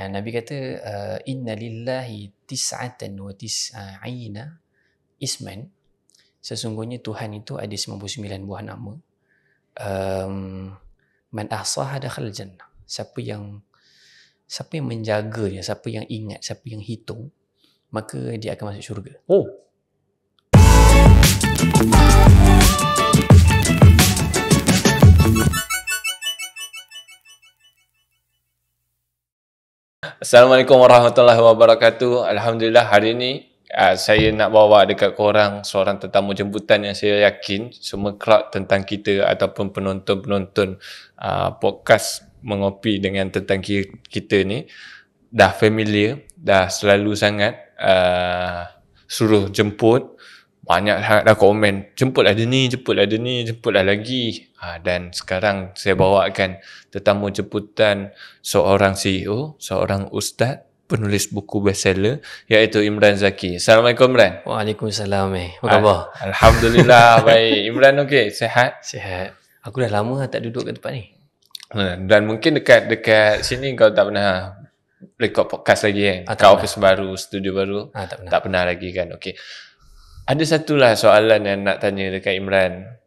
Nabi kata inna lillahi tis'atan wa tis'ina isman. Sesungguhnya Tuhan itu ada 99 buah nama. Man ahsaha dakhala jannah. Siapa yang menjaga dia, siapa yang ingat, siapa yang hitung, maka dia akan masuk syurga. Oh. Assalamualaikum warahmatullahi wabarakatuh. Alhamdulillah hari ini saya nak bawa dekat korang seorang tetamu jemputan yang saya yakin semua crowd tentang kita ataupun penonton-penonton podcast mengopi dengan tentang kita ni dah familiar, dah selalu sangat suruh jemput. Banyak sangat dah komen, jemputlah dia ni, jemputlah dia ni, jemputlah lagi. Dan sekarang saya bawakan tetamu jemputan seorang CEO, seorang ustaz, penulis buku bestseller, iaitu Imran Zaki. Assalamualaikum Imran. Waalaikumsalam. Apa khabar? Alhamdulillah baik. Imran okey, sihat? Sihat. Aku dah lama tak duduk kat tempat ni. Dan mungkin dekat sini kau tak pernah record podcast lagi kan? Kat office baru, studio baru? Tak pernah lagi kan? Okey. Ada satulah soalan yang nak tanya dekat Imran.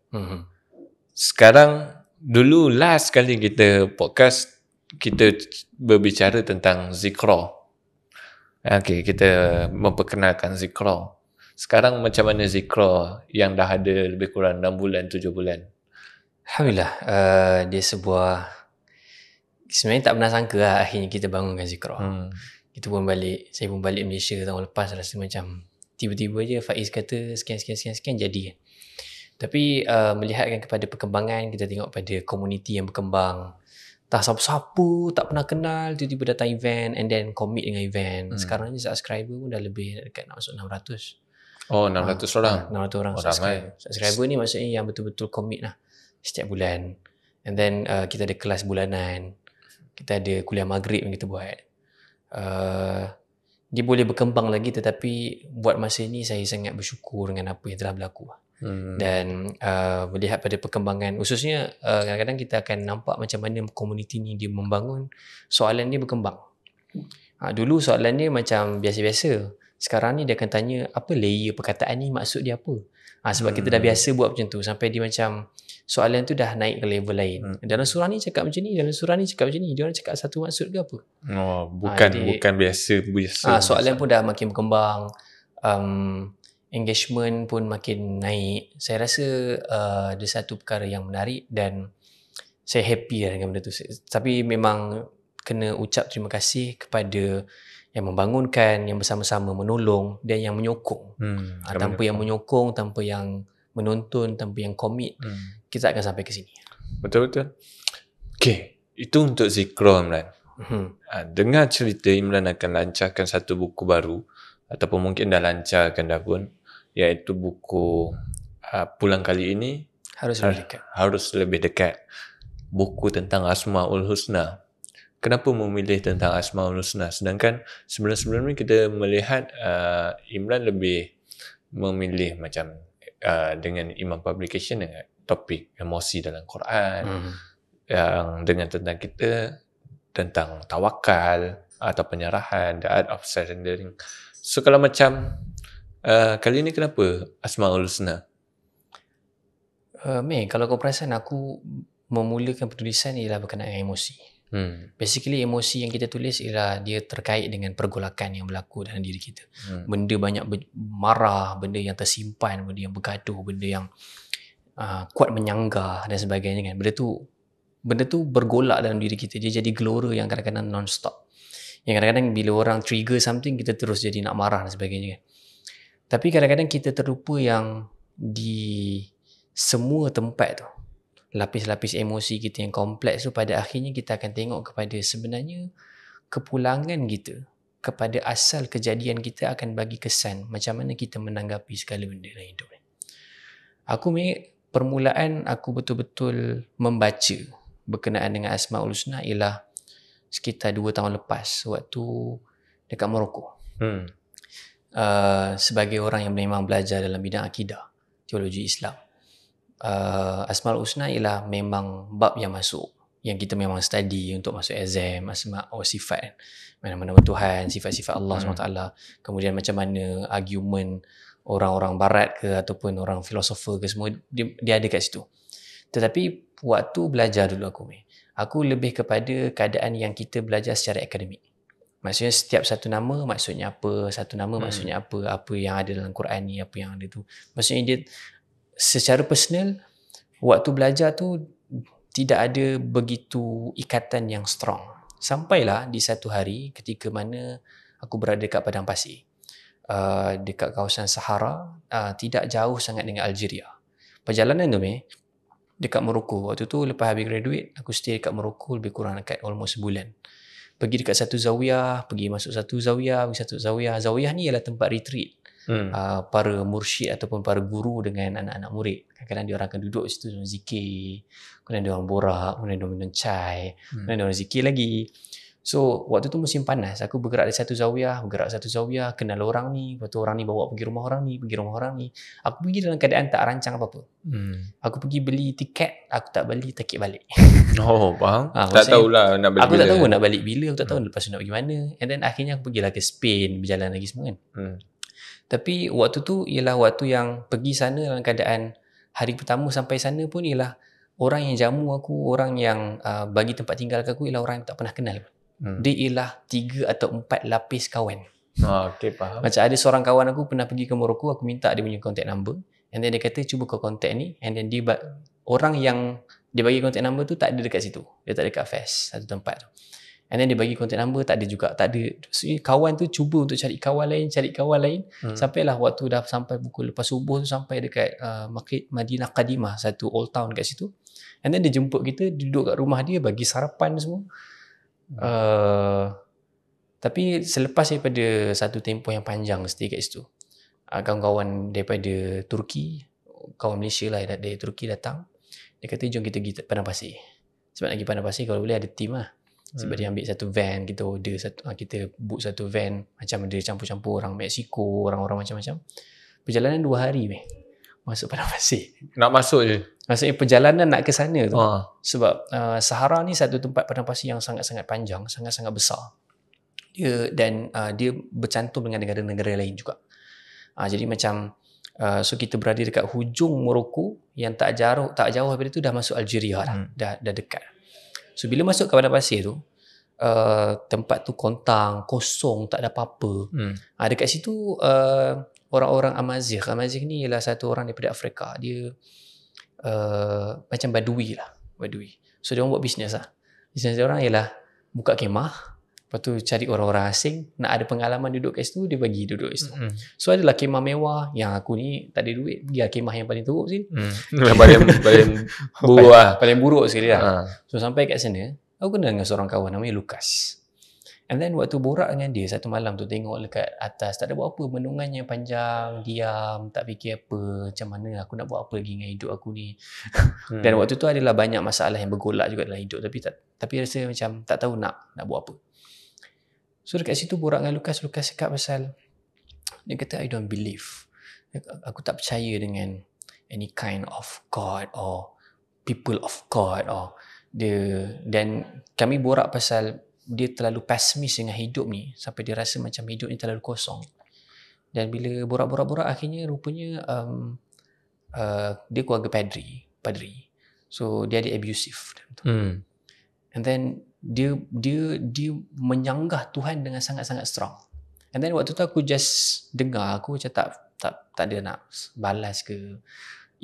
Sekarang, dulu last kali kita podcast, kita berbicara tentang Zikra. Okey, kita memperkenalkan Zikra. Sekarang macam mana Zikra yang dah ada lebih kurang 6 bulan, 7 bulan? Alhamdulillah, dia sebuah, sebenarnya tak pernah sangka lah akhirnya kita bangunkan Zikra. Saya pun balik Malaysia tahun lepas, rasa macam tiba-tiba je Faiz kata sekian jadi. Tapi melihatkan kepada perkembangan, kita tengok pada komuniti yang berkembang. Tak siapa-siapa, tak pernah kenal, tiba-tiba datang event and then commit dengan event. Sekarang ni subscriber pun dah lebih dekat nak masuk 600. Oh, 600 orang? 600 orang subscriber ni maksudnya yang betul-betul commit lah setiap bulan. And then kita ada kelas bulanan, kita ada kuliah maghrib yang kita buat. Dia boleh berkembang lagi, tetapi buat masa ni saya sangat bersyukur dengan apa yang telah berlaku. Dan melihat pada perkembangan, khususnya kadang-kadang kita akan nampak macam mana komuniti ni dia membangun, soalan dia berkembang. Dulu soalan dia macam biasa-biasa, sekarang ni dia akan tanya apa layer perkataan ni, maksud dia apa. Sebab kita dah biasa buat macam tu, sampai dia macam soalan tu dah naik ke level lain. Dalam surah ni cakap macam ni, dalam surah ni cakap macam ni, dia orang cakap satu maksud ke apa? Bukan biasa. Soalan pun dah makin berkembang, engagement pun makin naik. Saya rasa ada satu perkara yang menarik dan saya happy lah dengan benda tu. Tapi memang kena ucap terima kasih kepada yang membangunkan, yang bersama-sama menolong dan yang menyokong. Tanpa yang menyokong, tanpa yang menonton, tanpa yang komit, kita akan sampai ke sini. Betul-betul. Okay, itu untuk Zikra Imran. Dengar cerita Imran akan lancarkan satu buku baru, ataupun mungkin dah lancarkan dah pun, iaitu buku Pulang Kali Ini Harus Lebih Dekat. Buku tentang Asmaul Husna. Kenapa memilih tentang Asmaul Husna? Sedangkan sebelum-sebelum ni kita melihat Imran lebih memilih macam dengan Imam Publication dengan topik emosi dalam Quran, yang dengan tentang kita tentang tawakal atau penyerahan, the art of surrendering. So kalau macam kali ni kenapa Asmaul Husna? Kalau kau perasan, aku memulakan penulisan ialah berkenaan dengan emosi. Basically emosi yang kita tulis ialah dia terkait dengan pergolakan yang berlaku dalam diri kita. Benda banyak marah, benda yang tersimpan, benda yang bergaduh, benda yang kuat menyanggah dan sebagainya kan. Benda tu bergolak dalam diri kita. Dia jadi gelora yang kadang-kadang non-stop. Yang kadang-kadang bila orang trigger something, kita terus jadi nak marah dan sebagainya kan. Tapi kadang-kadang kita terlupa yang di semua tempat tu, lapis-lapis emosi kita yang kompleks tu, pada akhirnya kita akan tengok kepada sebenarnya kepulangan kita kepada asal kejadian kita akan bagi kesan macam mana kita menanggapi segala benda dalam hidup ni. Permulaan aku betul-betul membaca berkenaan dengan Asmaul Husna ialah sekitar 2 tahun lepas, waktu dekat Morocco. Sebagai orang yang memang belajar dalam bidang akidah, teologi Islam, Asmaul Husna ialah memang bab yang masuk yang kita memang study untuk masuk exam, asma' wa sifat kan. Mana-mana Tuhan, sifat-sifat Allah SWT. Kemudian macam mana argument orang-orang barat ke ataupun orang filosofer ke semua, dia ada kat situ. Tetapi waktu belajar dulu aku lebih kepada keadaan yang kita belajar secara akademik. Maksudnya setiap satu nama maksudnya apa, satu nama maksudnya apa yang ada dalam Quran ni, apa yang ada tu. Maksudnya dia secara personal, waktu belajar tu tidak ada begitu ikatan yang strong. Sampailah di satu hari ketika mana aku berada dekat padang pasir, dekat kawasan Sahara, tidak jauh sangat dengan Algeria. Perjalanan tu dekat Morocco. Waktu tu lepas habis graduate, aku stay dekat Morocco lebih kurang dekat almost sebulan. Pergi dekat satu zawiyah, pergi masuk satu zawiyah, pergi satu zawiyah. Zawiyah ni ialah tempat retreat para mursyid ataupun para guru dengan anak-anak murid. Kadang-kadang dia orang akan duduk di situ zikir, kemudian dia orang borak, kemudian dia orang minum chai, kemudian dia orang zikir lagi. So waktu tu musim panas, aku bergerak dari satu zawiyah, kenal orang ni, lepas tu orang ni bawa pergi rumah orang ni. Aku pergi dalam keadaan tak rancang apa-apa. Aku pergi beli tiket, aku tak beli tiket balik. Oh, faham. Tak tahulah nak balik aku bila. Aku tak tahu nak balik bila, aku tak tahu lepas tu nak pergi mana. And then akhirnya aku pergilah ke Spain, berjalan lagi semua kan. Tapi waktu tu ialah waktu yang pergi sana dalam keadaan hari pertama sampai sana pun ialah orang yang jamu aku, orang yang bagi tempat tinggal aku ialah orang yang tak pernah kenal. Dia ialah 3 atau 4 lapis kawan. Okay, faham. Macam ada seorang kawan aku pernah pergi ke Morocco, aku minta dia punya contact number, and then dia kata cuba kau contact ni, and then orang yang dia bagi contact number tu tak ada dekat situ, dia tak ada dekat Fes, satu tempat tu. And then dia bagi contact number, tak ada juga, tak ada. So, kawan tu cuba untuk cari kawan lain, sampailah waktu dah sampai pukul lepas subuh tu, sampai dekat Madinah Qadimah, satu old town kat situ. And then dia jemput kita, duduk kat rumah dia, bagi sarapan semua. Tapi selepas daripada satu tempoh yang panjang stay kat situ, kawan-kawan daripada Turki, kawan Malaysia lah dari Turki datang. Dia kata jom kita pergi padang pasir. Sebab nak pergi padang pasir kalau boleh ada team lah. Sebab dia ambil satu van, kita order kita book satu van, macam ada campur-campur orang Mexico, orang-orang macam-macam. Perjalanan 2 hari masuk padang pasir. Nak masuk je? Maksudnya perjalanan nak ke sana tu. Sebab Sahara ni satu tempat padang pasir yang sangat-sangat panjang, sangat-sangat besar. Dia bercantum dengan negara-negara lain juga. Jadi macam so kita berada dekat hujung Morocco yang tak jauh daripada tu dah masuk Algeria lah. Dah dekat. So bila masuk ke padang pasir tu, tempat tu kontang, kosong, tak ada apa-apa. Dekat situ orang-orang Amazigh ni ialah satu orang daripada Afrika. Dia macam Badui. So dia orang buat bisnes lah. Bisnes dia orang ialah buka kemah, lepas tu cari orang-orang asing, nak ada pengalaman duduk kat situ, dia bagi duduk kat situ. So adalah kemah mewah, yang aku ni tak ada duit, pergilah kemah yang paling teruk sini. paling buruk lah. Paling buruk sekali lah. So sampai kat sana, aku kenal dengan seorang kawan namanya Lucas. And then waktu borak dengan dia satu malam tu, tengok dekat atas, tak ada buat apa, menungannya panjang, diam, tak fikir apa, macam mana aku nak buat apa lagi dengan hidup aku ni. Dan waktu tu adalah banyak masalah yang bergolak juga dalam hidup, tapi rasa macam tak tahu nak buat apa. So dekat situ borak dengan Lucas cakap pasal, dia kata I don't believe, aku tak percaya dengan any kind of God or people of God or dia. Dan kami borak pasal dia terlalu pesimis dengan hidup ni sampai dia rasa macam hidup ni terlalu kosong. Dan bila borak-borak akhirnya rupanya dia keluarga padri. So dia ada abusive. And then dia menyanggah Tuhan dengan sangat-sangat strong. And then waktu tu aku just dengar, aku macam tak ada nak balas ke.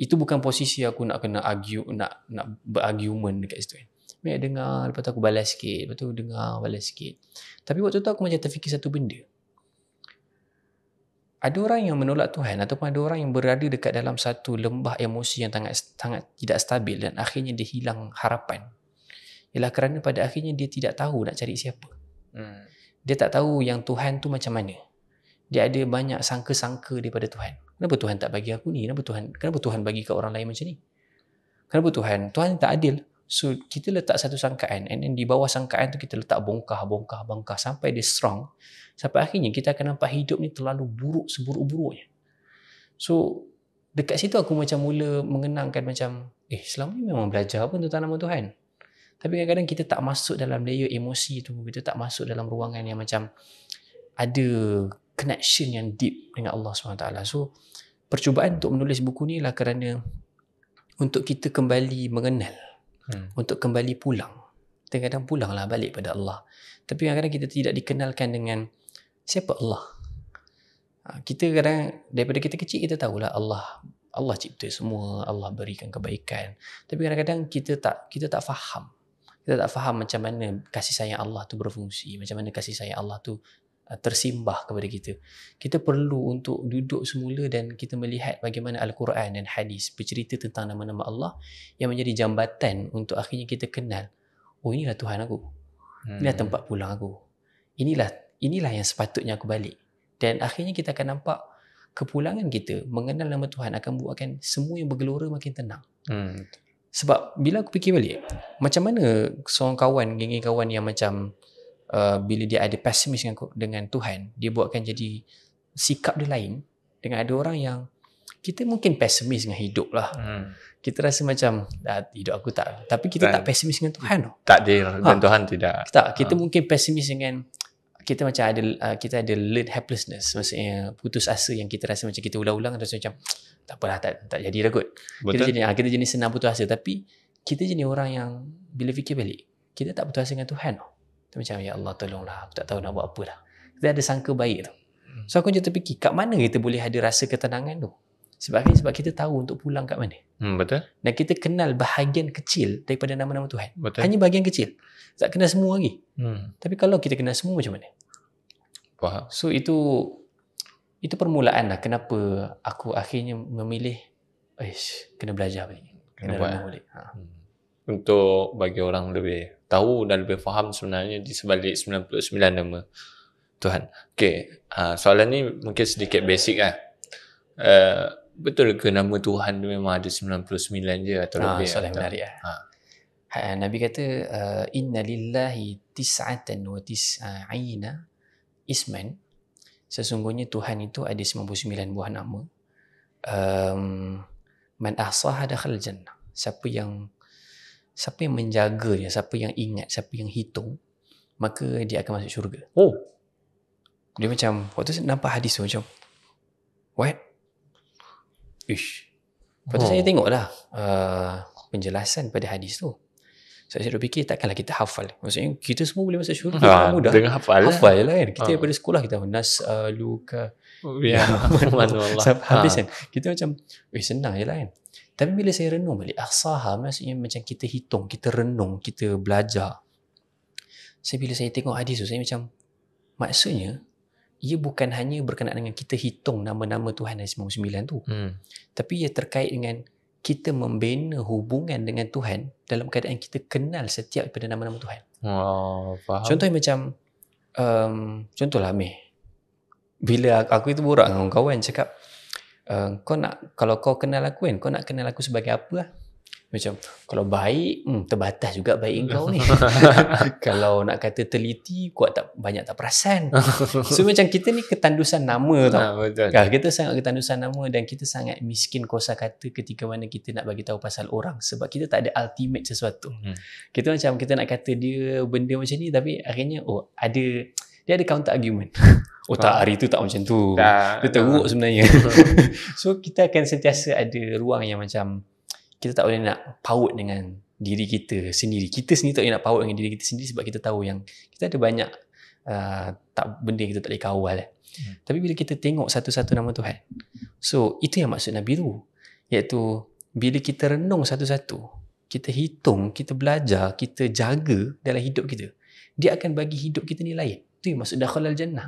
Itu bukan posisi aku nak kena argue, nak berargument dekat situ kan. Banyak dengar, lepas tu aku balas sikit, lepas tu dengar, balas sikit. Tapi waktu tu aku macam terfikir satu benda. Ada orang yang menolak Tuhan ataupun ada orang yang berada dekat dalam satu lembah emosi yang sangat tidak stabil dan akhirnya dia hilang harapan. Ialah kerana pada akhirnya dia tidak tahu nak cari siapa. Dia tak tahu yang Tuhan tu macam mana. Dia ada banyak sangka-sangka daripada Tuhan. Kenapa Tuhan tak bagi aku ni? Kenapa Tuhan bagi ke orang lain macam ni? Kenapa Tuhan tak adil? So kita letak satu sangkaan, and then di bawah sangkaan tu kita letak bongkah sampai dia strong, sampai akhirnya kita akan nampak hidup ni terlalu buruk seburuk-buruknya. So dekat situ aku macam mula mengenangkan macam selama ni memang belajar apa tentang nama Tuhan. Tapi kadang-kadang kita tak masuk dalam layer emosi tu, kita tak masuk dalam ruangan yang macam ada connection yang deep dengan Allah SWT. So percubaan untuk menulis buku ni lah kerana untuk kita kembali mengenal, untuk kembali pulang. Kadang-kadang pulanglah balik pada Allah. Tapi kadang-kadang kita tidak dikenalkan dengan siapa Allah. Kita kadang daripada kita kecil kita tahulah Allah cipta semua, Allah berikan kebaikan. Tapi kadang-kadang kita tak faham. Kita tak faham macam mana kasih sayang Allah tu berfungsi, macam mana kasih sayang Allah tu tersimbah kepada kita. Kita perlu untuk duduk semula dan kita melihat bagaimana Al-Quran dan hadis bercerita tentang nama-nama Allah yang menjadi jambatan untuk akhirnya kita kenal, oh inilah Tuhan aku. Inilah tempat pulang aku. Inilah yang sepatutnya aku balik. Dan akhirnya kita akan nampak kepulangan kita mengenal nama Tuhan akan buatkan semua yang bergelora makin tenang. Sebab bila aku fikir balik, macam mana seorang kawan, geng kawan yang macam bila dia ada pesimis dengan Tuhan, dia buatkan jadi sikap dia lain dengan ada orang yang kita mungkin pesimis dengan hidup lah. Kita rasa macam hidup aku tak, tapi kita tak pesimis dengan Tuhan tau. Takdir dan Tuhan tidak. Tak, kita mungkin pesimis dengan kita macam kita ada learned helplessness, maksudnya putus asa yang kita rasa macam kita ulang-ulang rasa macam tak apalah, tak jadi dah kot. Kita jenis senang putus asa, tapi kita jenis orang yang bila fikir balik kita tak putus asa dengan Tuhan tau. Macam ya Allah tolonglah, aku tak tahu nak buat apa dah. Kita ada sangka baik tau. So aku macam terfikir kat mana kita boleh ada rasa ketenangan tu. Sebab kita tahu untuk pulang kat mana. Betul. Dan kita kenal bahagian kecil daripada nama-nama Tuhan. Betul. Hanya bahagian kecil. Tak kenal semua lagi. Tapi kalau kita kenal semua macam mana? Faham. So itu permulaan lah kenapa aku akhirnya memilih kena belajar balik. Kena renung balik. Untuk bagi orang lebih tahu dan lebih faham sebenarnya di sebalik 99 nama Tuhan. Okay, soalan ni mungkin sedikit basic lah. Betul ke nama Tuhan tu memang ada 99 je atau lebih? Soalan menarik lah. Nabi kata inna lillahi tis'atan wa tis'aina isman. Sesungguhnya Tuhan itu ada 99 buah nama. Man ahsaha dakhal jannah. Siapa yang menjaganya, siapa yang ingat, siapa yang hitung, maka dia akan masuk syurga. Dia macam waktu saya nampak hadis tu macam what? Lepas tu saya tengoklah penjelasan pada hadis tu. So, saya fikir takkanlah kita hafal. Maksudnya kita semua boleh masuk syurga mudah. Dengan hafal lah kan. Kita daripada sekolah kita nas'aluka habis kan. Kita macam senang je lah kan. Tapi bila saya renung balik, ahsaha maksudnya macam kita hitung, kita renung, kita belajar. Bila saya tengok hadis tu, saya macam maksudnya ia bukan hanya berkenaan dengan kita hitung nama-nama Tuhan dari 99 tu. Tapi ia terkait dengan kita membina hubungan dengan Tuhan dalam keadaan kita kenal setiap daripada nama-nama Tuhan. Faham. Contohnya macam contohlah Amir, bila aku itu borak dengan kawan cakap kalau kau kenal aku kan, kau nak kenal aku sebagai apa lah? Macam kalau baik terbatas juga baik kau ni. Kalau nak kata teliti, banyak tak perasan. So macam kita ni ketandusan nama tau. Betul. Kita sangat ketandusan nama dan kita sangat miskin kosakata ketika mana kita nak bagi tahu pasal orang sebab kita tak ada ultimate sesuatu. Kita macam kita nak kata dia benda macam ni tapi akhirnya dia ada counter argument. Tak, hari tu tak macam tu. Dia teruk sebenarnya. So kita akan sentiasa ada ruang yang macam kita tak boleh nak paut dengan diri kita sendiri. Kita sendiri tak boleh nak paut dengan diri kita sendiri sebab kita tahu yang kita ada banyak benda yang kita tak boleh kawal. Tapi bila kita tengok satu-satu nama Tuhan, so itu yang maksud Nabi tu, iaitu bila kita renung satu-satu, kita hitung, kita belajar, kita jaga dalam hidup kita, dia akan bagi hidup kita ni lain. Itu yang maksud dakhalal jannah.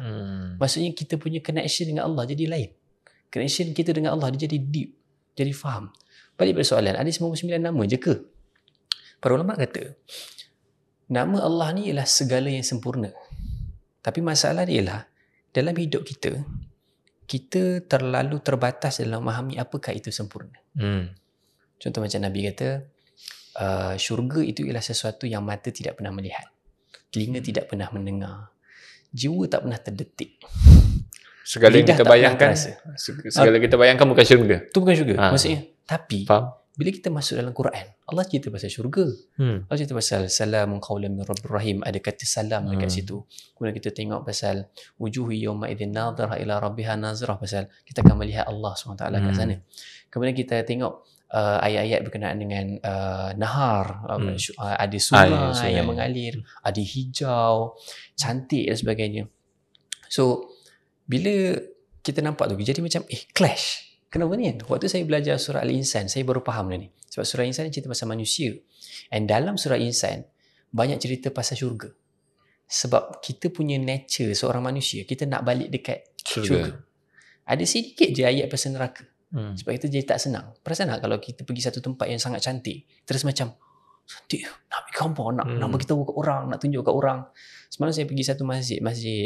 Maksudnya kita punya connection dengan Allah jadi lain. Connection kita dengan Allah dia jadi deep, jadi faham. Balik pada soalan, ada 99 nama je ke? Para ulama kata, nama Allah ni ialah segala yang sempurna. Tapi masalah dia ialah, dalam hidup kita, kita terlalu terbatas dalam memahami apakah itu sempurna. Contoh macam Nabi kata, syurga itu ialah sesuatu yang mata tidak pernah melihat, telinga tidak pernah mendengar, jiwa tak pernah terdetik. Segala yang kita bayangkan bukan syurga. Itu bukan syurga. Maksudnya, tapi bila kita masuk dalam Quran, Allah cerita pasal syurga. Allah cerita pasal salamun qawlan min rabbir rahim, ada kata salam dekat situ. Kemudian kita tengok pasal wujuhu yawma idzin nadhirah ila rabbiha nazirah, pasal kita akan melihat Allah SWT kat sana. Kemudian kita tengok ayat-ayat berkenaan dengan nahar, ada sungai yang mengalir, ada hijau, cantik dan sebagainya. So bila kita nampak tu jadi macam clash. Kenapa ni? Waktu saya belajar surah Al-Insan, saya baru faham ni. Sebab surah Al-Insan ni cerita pasal manusia. And dalam surah Al-Insan banyak cerita pasal syurga. Sebab kita punya nature seorang manusia, kita nak balik dekat syurga. Ada sedikit je ayat pasal neraka. Sebab kita jadi tak senang. Perasan tak kalau kita pergi satu tempat yang sangat cantik, terus macam cantik, nak ambil gambar, nak beritahu kat orang, nak tunjuk kat orang. Semalam saya pergi satu masjid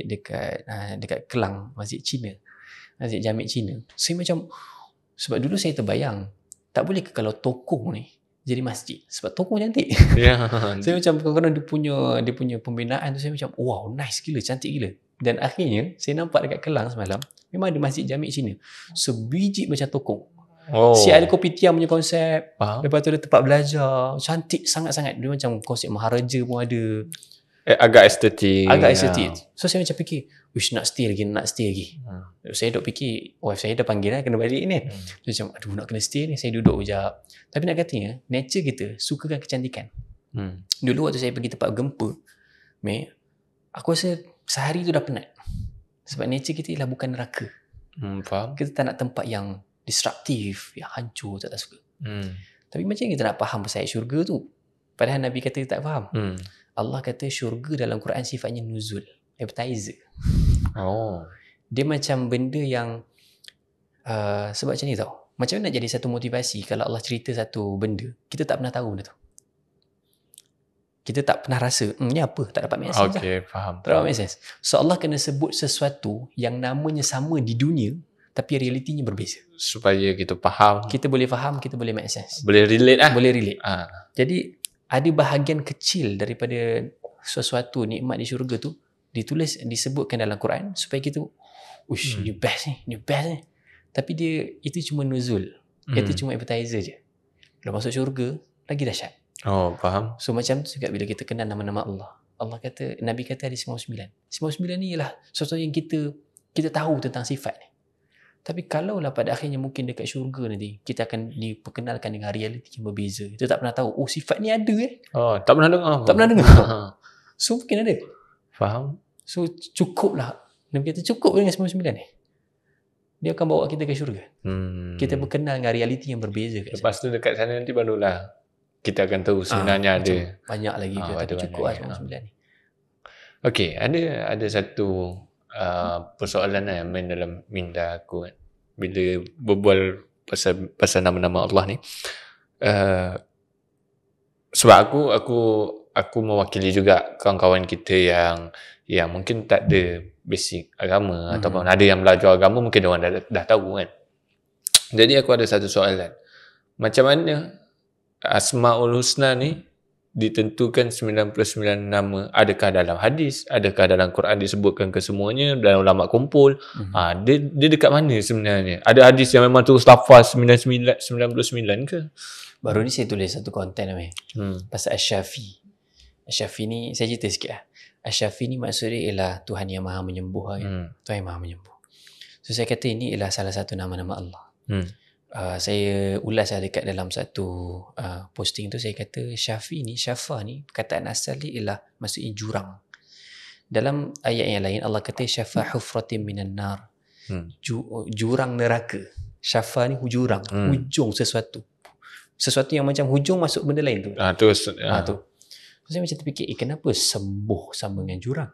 dekat Kelang, masjid Cina, masjid Jamik Cina. Saya macam, sebab dulu saya terbayang, tak boleh ke kalau tokoh ni jadi masjid, sebab tokoh cantik. Saya macam kadang-kadang dia punya pembinaan tu, saya macam wow, nice gila, cantik gila. Dan akhirnya saya nampak dekat Kelang semalam, memang ada masjid Jamik Cina, sebiji macam tokong. Si ada kopitiam punya konsep. Lepas tu ada tempat belajar, cantik sangat-sangat. Dia macam konsep maharaja pun ada. Agak estetik. So saya macam fikir, wish nak stay lagi. Saya duk fikir, wife saya dah panggil lah, kena balik ni. So macam, aduh nak kena stay ni. Saya duduk sekejap. Tapi nak katanya, nature kita sukakan kecantikan. Dulu waktu saya pergi tempat gempa, aku rasa sehari tu dah penat. Sebab nature kita ialah bukan neraka. Faham. Kita tak nak tempat yang disruptif, yang hancur, tak suka. Tapi macam kita nak faham pasal syurga tu? Padahal Nabi kata kita tak faham. Allah kata syurga dalam Quran sifatnya nuzul, appetizer. Dia macam benda yang sebab macam ni tau. Macam mana nak jadi satu motivasi kalau Allah cerita satu benda, kita tak pernah tahu benda tu. Kita tak pernah rasa, ni apa? Tak dapat make sense lah. Faham. Tak dapat make sense. So Allah kena sebut sesuatu yang namanya sama di dunia, tapi realitinya berbeza. Supaya kita faham. Kita boleh faham, kita boleh make sense. Boleh relate lah. Boleh relate. Jadi, ada bahagian kecil daripada sesuatu nikmat di syurga tu disebutkan dalam Quran supaya kita ni best ni. Tapi itu cuma nuzul. Itu cuma appetizer je. Kalau masuk syurga lagi dahsyat. Faham. So macam tu juga bila kita kenal nama-nama Allah. Allah kata, Nabi kata ada 99. 99 ni ialah sesuatu yang kita tahu tentang sifat ni. Tapi kalaulah pada akhirnya mungkin dekat syurga nanti kita akan diperkenalkan dengan realiti yang berbeza. Kita tak pernah tahu, sifat ni ada tak pernah dengar. Tak pernah dengar. So mungkin ada. Faham. So cukuplah. Nabi kata cukup dengan 99 ni. Dia akan bawa kita ke syurga. Kita berkenal dengan realiti yang berbeza. Lepas tu dekat sana nanti barulah kita akan tahu sebenarnya ada. Banyak lagi. Tapi cukup lah 99 ni. Okey, ada satu persoalan yang main dalam minda aku kan, bila berbual pasal nama-nama Allah ni. Sebab aku mewakili juga kawan-kawan kita yang mungkin tak ada basic agama, ataupun ada yang belajar agama, mungkin orang dah tahu kan. Jadi aku ada satu soalan, macam mana Asmaul Husna ni ditentukan 99 nama? Adakah dalam hadis? Adakah dalam Quran disebutkan kesemuanya? Dalam ulama kumpul? Dia dekat mana sebenarnya? Ada hadis yang memang terus lafaz 99 ke? Baru ni saya tulis satu konten pasal Asy-Syafi. Asy-Syafi ni saya cerita sikit lah. Asy-Syafi ni maksud dia ialah Tuhan yang maha menyembuh kan? Tuhan yang maha menyembuh. So saya kata ini ialah salah satu nama-nama Allah. Saya ulas dekat dalam satu posting tu, saya kata Syafa ni perkataan asal dia ialah maksudnya jurang. Dalam ayat yang lain Allah kata syafa hufratin minan nar, jurang neraka. Syafa ni jurang, hujung sesuatu yang macam hujung masuk benda lain tu. Tu. Saya macam terfikir, kenapa sembuh sama dengan jurang?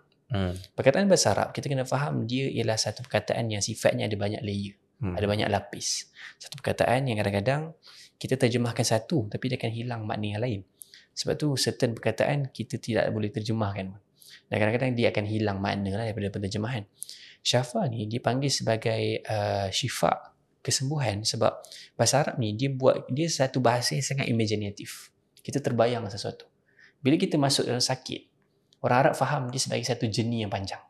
Perkataan bahasa Arab kita kena faham, dia ialah satu perkataan yang sifatnya ada banyak layer. Ada banyak lapis. Satu perkataan yang kadang-kadang kita terjemahkan satu, tapi dia akan hilang makna yang lain. Sebab tu certain perkataan kita tidak boleh terjemahkan. Dan kadang-kadang dia akan hilang makna lah daripada penterjemahan. Syafa ni dipanggil sebagai syifa, kesembuhan, sebab bahasa Arab ni dia satu bahasa yang sangat imaginatif. Kita terbayang sesuatu. Bila kita masuk dalam sakit, orang Arab faham dia sebagai satu journey yang panjang.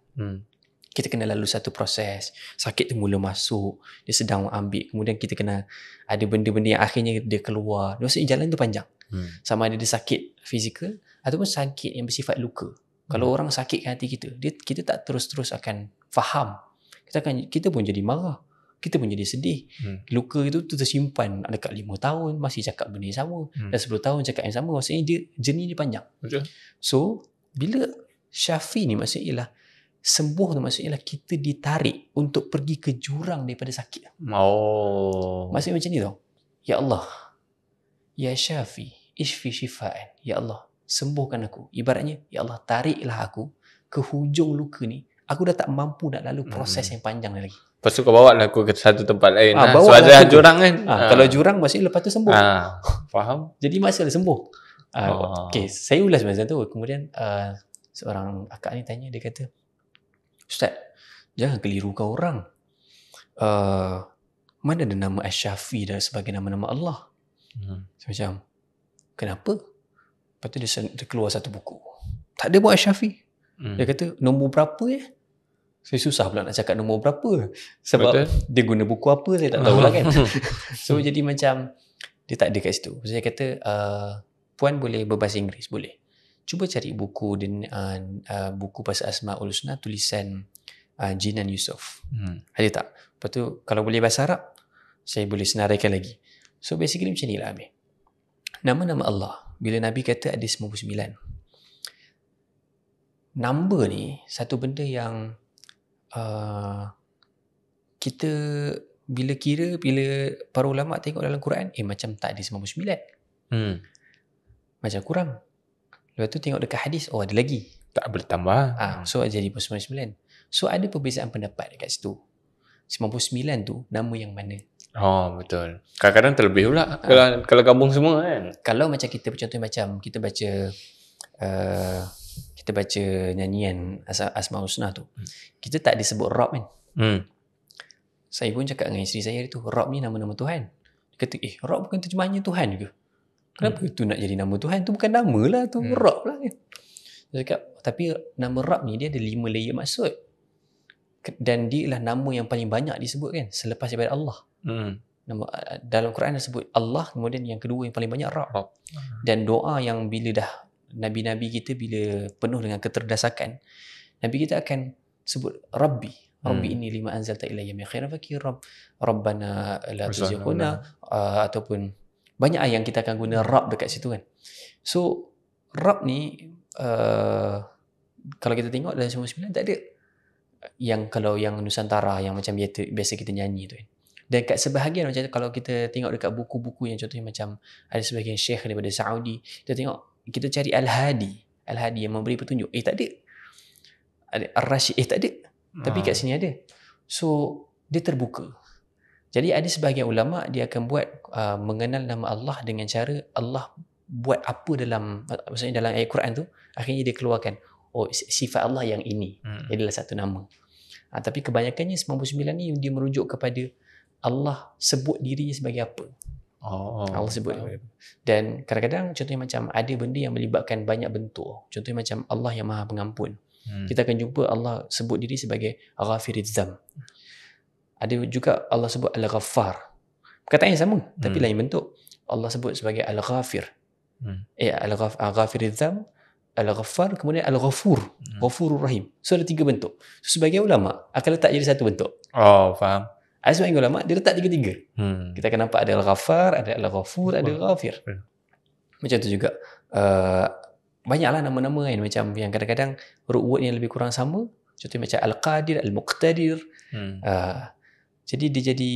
kita kena lalu satu proses. Sakit tu mula masuk, dia sedang ambil, kemudian kita kena ada benda-benda yang akhirnya dia keluar. Maksudnya jalan tu panjang. Sama ada dia sakit fizikal ataupun sakit yang bersifat luka. Kalau orang sakitkan hati kita, kita tak terus-terus akan faham. Kita pun jadi marah, kita pun jadi sedih. Luka itu tersimpan dekat 5 tahun masih cakap benda yang sama, dan 10 tahun cakap yang sama. Maksudnya journey dia panjang. Betul. So bila syafi ni maksudnya ialah sembuh tu, maksudnya ialah kita ditarik untuk pergi ke jurang daripada sakit. Maksudnya macam ni tau. Ya Allah, Ya Syafi, Ishfi Shifa'an. Ya Allah, sembuhkan aku. Ibaratnya, Ya Allah, tariklah aku ke hujung luka ni. Aku dah tak mampu nak lalu proses yang panjang lagi. Lepas tu kau bawa lah aku ke satu tempat lain. So ada jurang kan. Kalau jurang maksudnya lepas tu sembuh. Faham. Jadi masalah sembuh. Okay, saya ulas masa tu. Kemudian seorang akak ni tanya, dia kata, Ustaz, jangan kelirukan orang. Mana ada nama Asy-Syafi dan sebagai nama-nama Allah? Macam, kenapa? Lepas tu dia keluar satu buku. Tak ada buat Asy-Syafi. Dia kata, nombor berapa ya? Saya susah pula nak cakap nombor berapa. Sebab dia guna buku apa, saya tak tahu lah kan. So, jadi macam, dia tak ada kat situ. Saya kata, Puan boleh berbahasa Inggeris? Boleh. Cuba cari buku buku pasal Asma'ul Husna tulisan Jinan Yusof. Ada tak? Lepas tu kalau boleh bahasa Arab, saya boleh senaraikan lagi. So basically macam ni lah Amir. Nama-nama Allah, bila Nabi kata ada 99. Number ni satu benda yang kita bila para ulama tengok dalam Quran, macam tak ada 99. Macam kurang. Lepas tu tengok dekat hadis, ada lagi. Tak bertambah. So jadi 99. So ada perbezaan pendapat dekat situ. 99 tu nama yang mana? Betul. Kadang-kadang terlebih pula kalau gabung semua kan. Kalau macam kita, contohnya macam kita baca nyanyian Asma'ul Husna tu, kita tak disebut Rabb kan. Saya pun cakap dengan isteri saya tu, Rabb ni nama-nama Tuhan. Dia kata, Rabb bukan terjemahannya Tuhan ke? Kenapa itu nak jadi nama Tuhan? Tu bukan nama lah, tu Rabb lah kan. Saya cakap, tapi nama Rabb ni dia ada 5 layer maksud. Dan dia ialah nama yang paling banyak disebut kan, selepas daripada Allah. Nama, dalam Quran disebut Allah, kemudian yang kedua yang paling banyak Rabb. Dan doa yang bila dah Nabi-Nabi kita bila penuh dengan keterdesakan, Nabi kita akan sebut Rabbi. Rabbi ini lima anzalta ilayya min khairin fakir Rabbana la tuzighna, ataupun banyak yang kita akan guna Rabb dekat situ kan. So Rabb ni kalau kita tengok dalam 99 tak ada yang, kalau yang Nusantara yang macam biasa kita nyanyi tu kan. Dan kat sebahagian macam kalau kita tengok dekat buku-buku yang contohnya macam ada sebahagian syekh daripada Saudi, kita cari Al-Hadi yang memberi petunjuk, tak ada. Ada Ar-Rashid, tak ada. Tapi kat sini ada. So dia terbuka. Jadi ada sebahagian ulama dia akan buat mengenal nama Allah dengan cara Allah buat apa maksudnya dalam ayat Quran tu, akhirnya dia keluarkan sifat Allah yang ini. Adalah satu nama. Tapi kebanyakannya 99 ni dia merujuk kepada Allah sebut dirinya sebagai apa. Allah sebut. Dan kadang-kadang contohnya macam ada benda yang melibatkan banyak bentuk. Contohnya macam Allah yang Maha Pengampun. Kita akan jumpa Allah sebut diri sebagai Ghafiriz Dzam. Ada juga Allah sebut Al-Ghaffar. Perkataan yang sama tapi lain bentuk. Allah sebut sebagai Al-Ghafir. Al-Ghafiriz Dzam, Al-Ghaffar, kemudian Al-Ghafur. Ghafurur Rahim. So ada 3 bentuk. So sebagai ulama akan letak jadi satu bentuk. Faham. Ada sebagian ulama dia letak 3-3. Kita akan nampak ada Al-Ghaffar, ada Al-Ghafur, ada Al-Ghafir. Macam tu juga. Banyaklah nama-nama kan, macam yang kadang-kadang root word yang lebih kurang sama. Contohnya macam Al-Qadir, Al-Muqtadir. Jadi dia jadi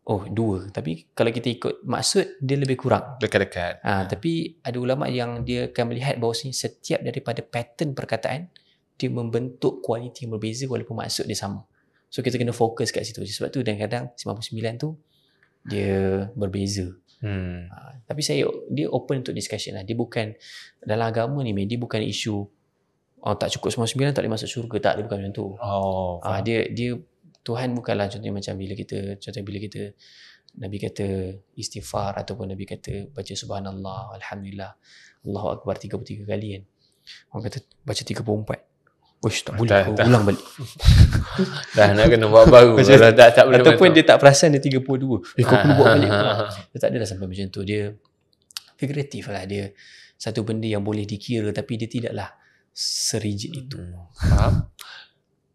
2. Tapi kalau kita ikut maksud dia lebih kurang. Dekat-dekat. Tapi ada ulama yang dia akan melihat bahawa setiap daripada pattern perkataan dia membentuk kualiti yang berbeza walaupun maksud dia sama. So kita kena fokus kat situ. Sebab tu kadang-kadang 99 tu dia berbeza. Tapi dia open untuk discussion lah. Dia bukan dalam agama ni, dia bukan isu tak cukup 99 tak boleh masuk syurga. Tak, dia bukan macam tu. Dia Tuhan bukanlah contohnya macam bila kita Nabi kata istighfar ataupun Nabi kata baca subhanallah, alhamdulillah, Allahu Akbar 33 kali kan. Orang kata baca 34. Uish, tak boleh. Ulang balik. Dah nak kena buat baru. Kalau tak boleh. Ataupun dia tak perasan dia 32. Kau perlu buat balik. Dia tak adalah sampai macam tu. Dia figuratif lah. Dia satu benda yang boleh dikira tapi dia tidaklah serigid itu. Faham?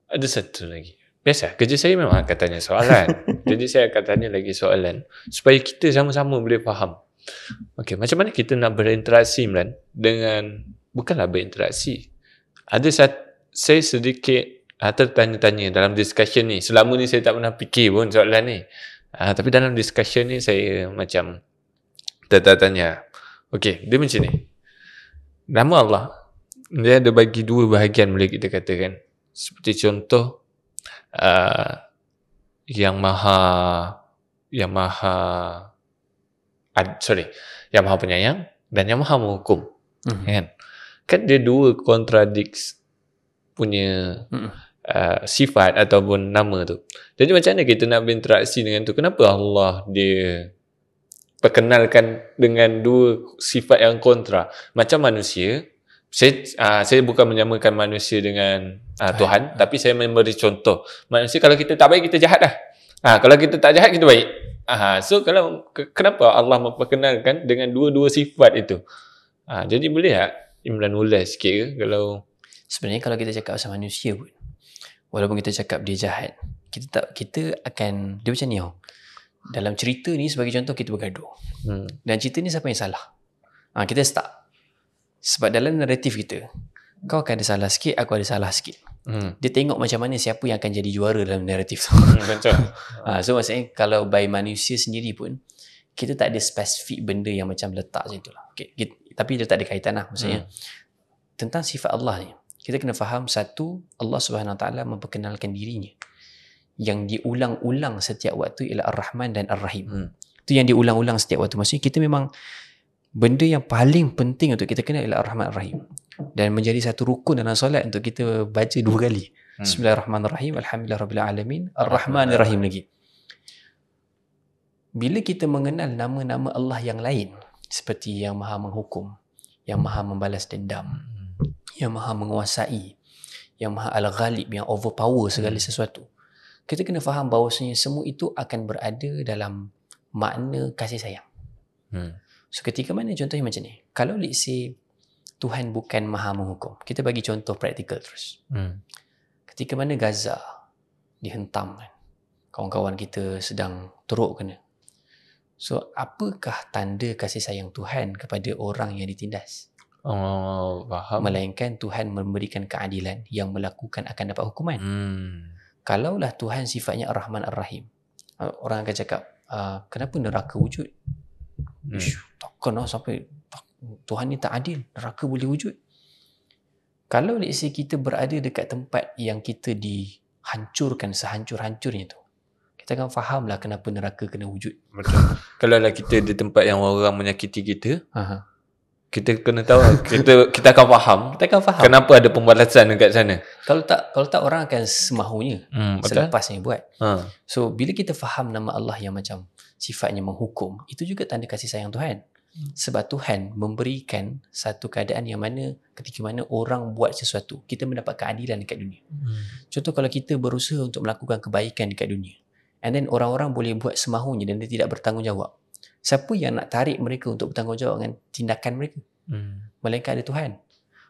Ada satu lagi. Biasa, kerja saya memang akan tanya soalan. Jadi saya akan tanya lagi soalan supaya kita sama-sama boleh faham. Okey, macam mana kita nak berinteraksi Imran dengan, bukanlah berinteraksi. Saya sedikit tertanya-tanya dalam discussion ni. Selama ni saya tak pernah fikir pun soalan ni. Tapi dalam discussion ni saya macam tertanya. Okey, dia macam ni. Nama Allah, dia ada bagi dua bahagian boleh kita katakan. Seperti contoh, yang maha penyayang dan yang maha menghukum. Kan dia dua contradicts punya sifat ataupun nama tu. Jadi macam mana kita nak berinteraksi dengan tu? Kenapa Allah dia perkenalkan dengan dua sifat yang kontra? Macam manusia, saya bukan menyamakan manusia dengan Tuhan, tapi saya memberi contoh. Manusia kalau kita tak baik, kita jahat dah. Kalau kita tak jahat, kita baik. So kenapa Allah memperkenalkan dengan dua-dua sifat itu? Jadi boleh tak Imran ulas sikit ke? Kalau sebenarnya kalau kita cakap pasal manusia pun, walaupun kita cakap dia jahat, kita akan, dia macam ni dalam cerita ni sebagai contoh kita bergaduh. Dan cerita ni siapa yang salah? Kita start. Sebab dalam naratif kita, kau akan ada salah sikit, aku ada salah sikit. Dia tengok macam mana siapa yang akan jadi juara dalam naratif tu. Betul. So maksudnya kalau by manusia sendiri pun, kita tak ada spesifik benda yang macam letak macam tu lah. Tapi dia tak ada kaitan lah. Maksudnya tentang sifat Allah ni, kita kena faham satu, Allah Subhanahu Wa Taala memperkenalkan dirinya yang diulang-ulang setiap waktu ialah Ar-Rahman dan Ar-Rahim. Itu yang diulang-ulang setiap waktu. Maksudnya kita memang, benda yang paling penting untuk kita kenal ialah Ar-Rahman Ar-Rahim. Dan menjadi satu rukun dalam solat untuk kita baca 2 kali. Bismillahirrahmanirrahim, Alhamdulillahirrahmanirrahim, Ar-Rahmanirrahim lagi. Bila kita mengenal nama-nama Allah yang lain, seperti yang maha menghukum, yang maha membalas dendam, yang maha menguasai, yang maha al-ghalib, yang overpower segala sesuatu, kita kena faham bahawasanya semua itu akan berada dalam makna kasih sayang. So ketika mana contohnya macam ni, kalau let's say Tuhan bukan maha menghukum, kita bagi contoh praktikal terus. Ketika mana Gaza dihentam kan, kawan-kawan kita sedang teruk kena. So apakah tanda kasih sayang Tuhan kepada orang yang ditindas? Faham. Melainkan Tuhan memberikan keadilan, yang melakukan akan dapat hukuman. Kalaulah Tuhan sifatnya Ar-Rahman Ar-Rahim, orang akan cakap, kenapa neraka wujud? Takkanlah sampai Tuhan ni tak adil, neraka boleh wujud. Kalau let's say kita berada dekat tempat yang kita dihancurkan sehancur-hancurnya tu, kita akan fahamlah kenapa neraka kena wujud. Betul. Kalau lah kita di tempat yang orang menyakiti kita, kita kena tahu, kita akan faham. Kita akan faham kenapa ada pembalasan dekat sana. Kalau tak orang akan semahunya selepasnya buat. So bila kita faham nama Allah yang macam sifatnya menghukum, itu juga tanda kasih sayang Tuhan. Sebab Tuhan memberikan satu keadaan yang mana ketika mana orang buat sesuatu, kita mendapat keadilan dekat dunia. Contoh kalau kita berusaha untuk melakukan kebaikan dekat dunia, and then orang-orang boleh buat semahunya dan dia tidak bertanggungjawab, siapa yang nak tarik mereka untuk bertanggungjawab dengan tindakan mereka? Melainkan ada Tuhan.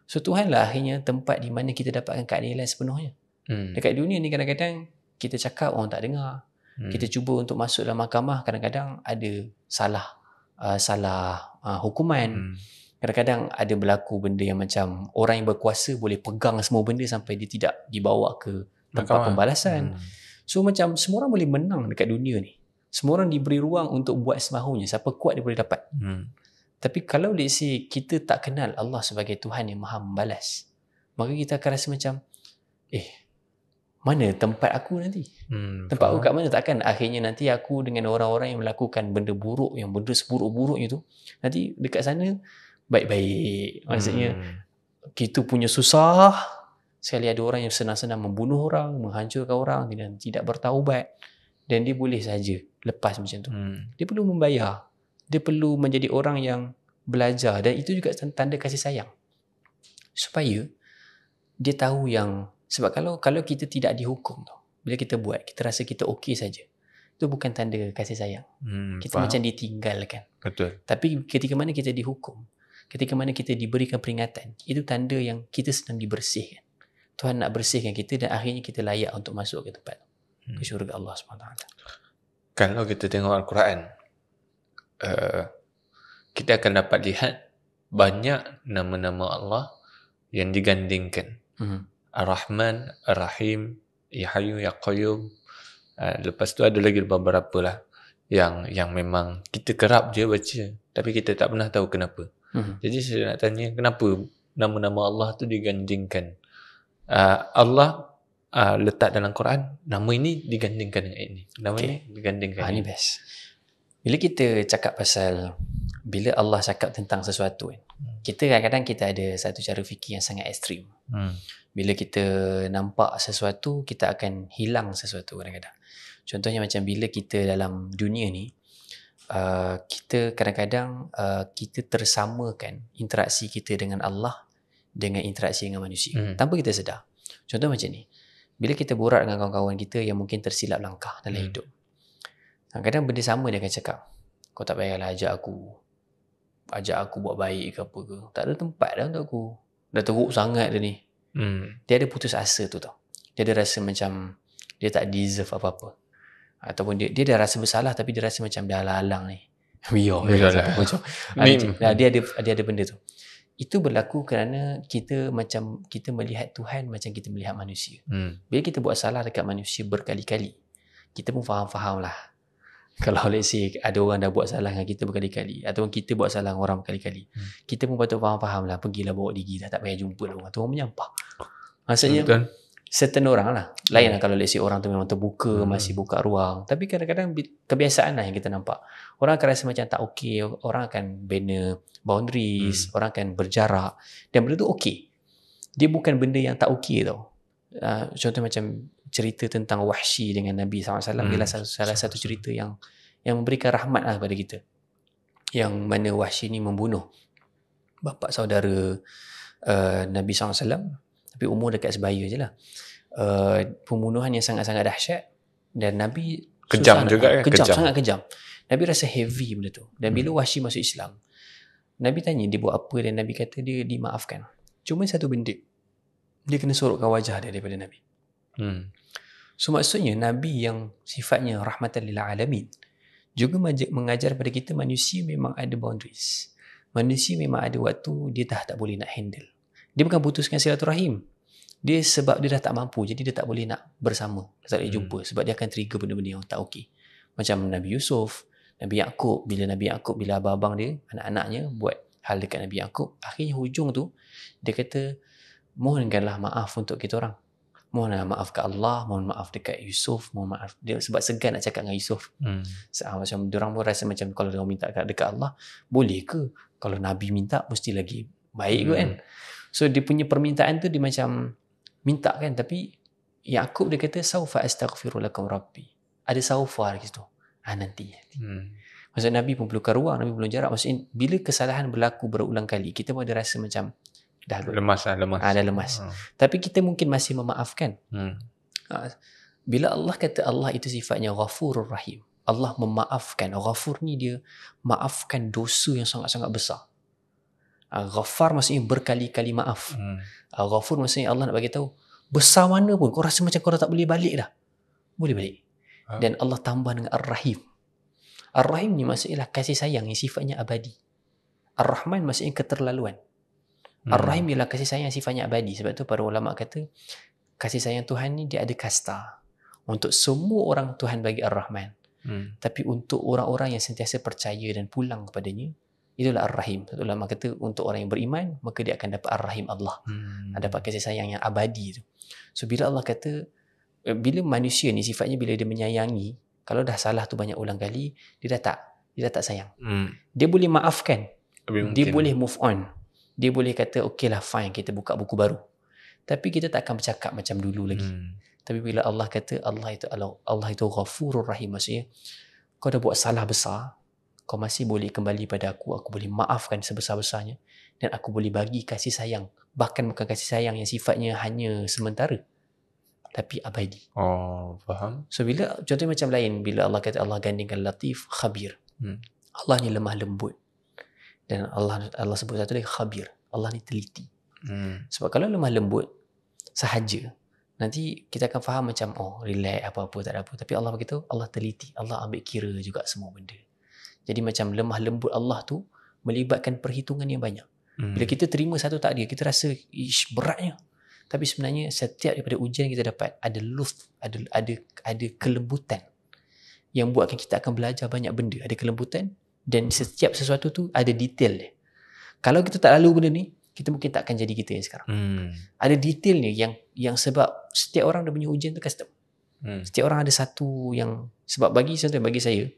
So Tuhanlah akhirnya tempat di mana kita dapatkan keadilan sepenuhnya. Dekat dunia ni kadang-kadang kita cakap orang tak dengar. Kita cuba untuk masuk dalam mahkamah, kadang-kadang ada salah hukuman. Kadang-kadang ada berlaku benda yang macam orang yang berkuasa boleh pegang semua benda sampai dia tidak dibawa ke tempat pembalasan. So macam semua orang boleh menang dekat dunia ni. Semua orang diberi ruang untuk buat semahunya. Siapa kuat dia boleh dapat. Tapi kalau let's say kita tak kenal Allah sebagai Tuhan yang maha membalas, maka kita akan rasa macam, mana tempat aku nanti? Tempat aku kat mana? Takkan akhirnya nanti aku dengan orang-orang yang melakukan benda buruk, yang benda seburuk-buruknya tu, nanti dekat sana baik-baik. Maksudnya kita punya susah sekali ada orang yang senang-senang membunuh orang, menghancurkan orang dan tidak bertaubat, dan dia boleh saja lepas macam tu. Dia perlu membayar, dia perlu menjadi orang yang belajar, dan itu juga tanda kasih sayang, supaya dia tahu yang, sebab kalau kita tidak dihukum tu, bila kita buat, kita rasa kita okey saja, itu bukan tanda kasih sayang. Kita faham. macam ditinggalkan. Betul. Tapi ketika mana kita dihukum, ketika mana kita diberikan peringatan, itu tanda yang kita sedang dibersihkan. Tuhan nak bersihkan kita dan akhirnya kita layak untuk masuk ke tempat ke syurga Allah SWT. Kalau kita tengok Al-Quran, kita akan dapat lihat banyak nama-nama Allah yang digandingkan. Ar-Rahman, Ar-Rahim, Ya Hayyu, Ya Qayyum. Lepas tu ada lagi beberapa lah yang memang kita kerap je baca, tapi kita tak pernah tahu kenapa. Jadi saya nak tanya, kenapa nama-nama Allah tu digandingkan? Allah letak dalam Quran, nama ini digandingkan dengan ini, nama ini digandingkan ini best. Bila kita cakap pasal, bila Allah cakap tentang sesuatu kan, kita kadang-kadang kita ada satu cara fikir yang sangat ekstrim. Bila kita nampak sesuatu, kita akan hilang sesuatu kadang-kadang. Contohnya macam bila kita dalam dunia ni, kita kadang-kadang kita tersamakan interaksi kita dengan Allah dengan interaksi dengan manusia, tanpa kita sedar. Contoh macam ni, bila kita borak dengan kawan-kawan kita yang mungkin tersilap langkah dalam hidup, kadang-kadang benda sama dia akan cakap, kau tak payahlah ajak aku buat baik ke apa ke, tak ada tempat dah untuk aku, dah teruk sangat dia ni. Dia ada putus asa tu tau. Dia ada rasa macam dia tak deserve apa-apa, ataupun dia dah rasa bersalah tapi dia rasa macam dah halang ni. Dia ada benda tu. Itu berlaku kerana kita melihat Tuhan macam kita melihat manusia. Bila kita buat salah dekat manusia berkali-kali, kita pun faham-faham lah. Kalau let's say ada orang dah buat salah dengan kita berkali-kali, ataupun kita buat salah dengan orang berkali-kali, kita pun patut faham-faham lah. Pergilah bawa diri dah, tak payah jumpa lah orang tu, orang menyampah. Maksudnya certain orang lah. Lain lah kalau let's say orang tu memang terbuka, masih buka ruang. Tapi kadang-kadang kebiasaan lah yang kita nampak. Orang akan rasa macam tak okey, orang akan bina boundaries, orang akan berjarak. Dan benda tu okey. Dia bukan benda yang tak okey tau. Contoh macam cerita tentang Wahsy dengan Nabi SAW, ialah salah satu cerita yang memberikan rahmat lah kepada kita. Yang mana Wahsy ni membunuh bapa saudara Nabi SAW, tapi umur dekat sebaya je lah. Pembunuhan yang sangat-sangat dahsyat, dan Nabi kejam juga kan? Kejam, sangat kejam. Nabi rasa heavy benda tu. Dan bila Wahsy masuk Islam, Nabi tanya dia buat apa, dan Nabi kata dia dimaafkan. Cuma satu benda, dia kena sorokkan wajah dia daripada Nabi. So maksudnya Nabi yang sifatnya rahmatan lil alamin juga mengajar pada kita manusia memang ada boundaries. Manusia memang ada waktu dia tak boleh nak handle. Dia bukan putuskan silaturahim. Dia sebab dia dah tak mampu, jadi dia tak boleh nak bersama, tak boleh jumpa, sebab dia akan trigger benda-benda yang tak okey. Macam Nabi Yusuf, Nabi Yaqub, bila abang-abang dia, anak-anaknya buat hal dekat Nabi Yaqub, akhirnya hujung tu dia kata, mohonkanlah maaf untuk kita orang. Mohonlah maaf ke Allah, mohon maaf dekat Yusuf, mohon maaf. Dia sebab segan nak cakap dengan Yusuf. Macam diorang pun rasa macam kalau diorang minta dekat Allah, boleh ke? Kalau Nabi minta mesti lagi baik ke kan? So dia punya permintaan tu dia macam minta kan, tapi Yaqub dia kata saufa astaghfiru lakum rabbi. Ada saufa lagi situ. Nanti. Maksud Nabi pun perlukan ruang, Nabi perlu jarak. Maksudnya bila kesalahan berlaku berulang kali, kita pun ada rasa macam dah lemas. Dah lemas. Tapi kita mungkin masih memaafkan. Bila Allah kata Allah itu sifatnya Ghafurur Rahim, Allah memaafkan. Ghafur ni dia maafkan dosa yang sangat-sangat besar. Ghafar maksudnya berkali-kali maaf. Ghafur maksudnya Allah nak bagi tahu, besar mana pun kau rasa macam kau dah tak boleh balik dah, boleh balik. Dan Allah tambah dengan Ar-Rahim. Ar-Rahim ni maksudnya kasih sayang yang sifatnya abadi. Ar-Rahman maksudnya keterlaluan. Ar-Rahim ialah kasih sayang yang sifatnya abadi. Sebab tu para ulama kata kasih sayang Tuhan ni dia ada kasta. Untuk semua orang Tuhan bagi Ar-Rahman. Tapi untuk orang-orang yang sentiasa percaya dan pulang kepadanya, itulah Ar-Rahim. Satu ulama kata untuk orang yang beriman, maka dia akan dapat Ar-Rahim Allah. Dapat kasih sayang yang abadi tu. So bila Allah kata, bila manusia ni sifatnya bila dia menyayangi, kalau dah salah tu banyak ulang kali, dia dah tak sayang. Dia boleh maafkan. Dia boleh move on. Dia boleh kata okey lah, fine, kita buka buku baru. Tapi kita tak akan bercakap macam dulu lagi. Tapi bila Allah kata Allah itu Ghafurur Rahim, maksudnya kau dah buat salah besar, kau masih boleh kembali pada aku boleh maafkan sebesar-besarnya, dan aku boleh bagi kasih sayang, bahkan bukan kasih sayang yang sifatnya hanya sementara, tapi abadi. Faham. So bila contohnya macam lain, bila Allah kata Allah gandingkan Latif, Khabir. Allah ni lemah lembut, dan Allah sebut satu lagi Khabir, Allah ni teliti. Sebab kalau lemah lembut sahaja, nanti kita akan faham macam relax, apa-apa tak ada apa. Tapi Allah beritahu Allah teliti, Allah ambil kira juga semua benda. Jadi macam lemah lembut Allah tu melibatkan perhitungan yang banyak. Bila kita terima satu takdir, kita rasa beratnya. Tapi sebenarnya setiap daripada ujian kita dapat ada lutf, ada kelembutan yang buatkan kita akan belajar banyak benda. Ada kelembutan, dan setiap sesuatu tu ada detail dia. Kalau kita tak lalu benda ni, kita mungkin tak akan jadi kita yang sekarang. Ada detailnya yang sebab setiap orang dia punya ujian tu custom. Setiap orang ada satu yang, sebab bagi saya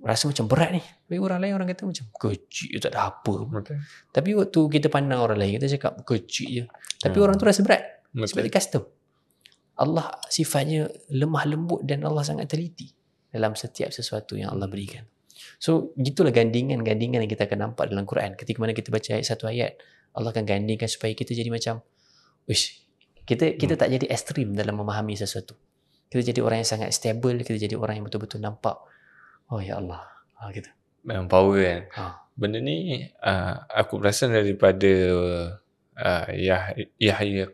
rasa macam berat ni. Bagi orang lain, orang kata macam kecil, tak ada apa. Betul. Tapi waktu kita pandang orang lain, kita cakap kecil je. Tapi orang tu rasa berat. Sebab dia custom. Allah sifatnya lemah lembut, dan Allah sangat teliti dalam setiap sesuatu yang Allah berikan. So gitulah gandingan yang kita akan nampak dalam Quran. Ketika mana kita baca satu ayat, Allah akan gandingkan supaya kita jadi macam kita tak jadi ekstrim dalam memahami sesuatu. Kita jadi orang yang sangat stable. Kita jadi orang yang betul-betul nampak, ya Allah, gitu. Memang power kan. Benda ni aku perasan daripada Yahya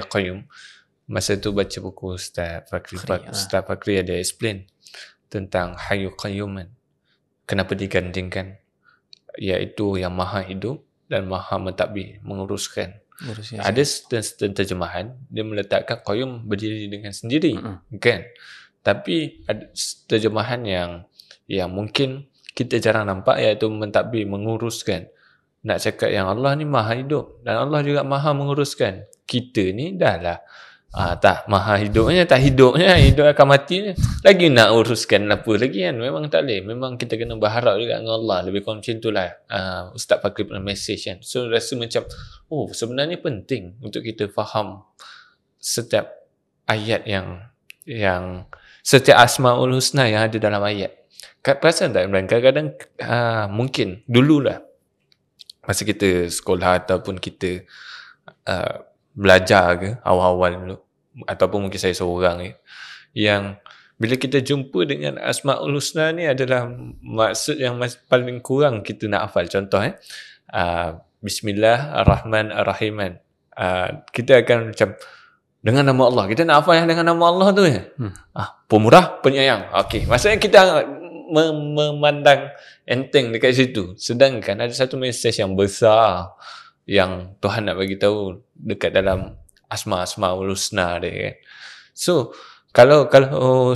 Qayyum. Masa tu baca buku Ustaz Fakri ada explain tentang Hayyu Qayyum, kenapa digandingkan, iaitu yang maha hidup dan maha mentadbir, menguruskan. Ada terjemahan dia meletakkan Qayyum berdiri dengan sendiri, kan? Tapi ada terjemahan yang mungkin kita jarang nampak, iaitu mentadbir, menguruskan. Nak cakap yang Allah ni maha hidup dan Allah juga maha menguruskan. Kita ni dah lah tak maha hidupnya, tak hidupnya, hidup akan mati lagi nak uruskan apa lagi kan. Memang tak boleh. Memang kita kena berharap juga dengan Allah. Lebih kurang macam itulah Ustaz Fakri pernah message kan. So rasa macam sebenarnya penting untuk kita faham setiap ayat yang setiap Asmaul Husna yang ada dalam ayat. Perasan tak Imran? Kadang-kadang mungkin dululah masa kita sekolah ataupun kita belajar ke awal-awal dulu, ataupun mungkin saya seorang yang bila kita jumpa dengan Asmaul Husna ni adalah maksud yang paling kurang kita nak hafal. Contoh Bismillahirrahmanirrahim. Kita akan macam dengan nama Allah, kita nak hafal yang dengan nama Allah tu Pemurah, penyayang. Okey, maksudnya kita memandang enteng dekat situ. Sedangkan ada satu mesej yang besar yang Tuhan nak bagi tahu dekat dalam Asmaul Husna dia kan. So kalau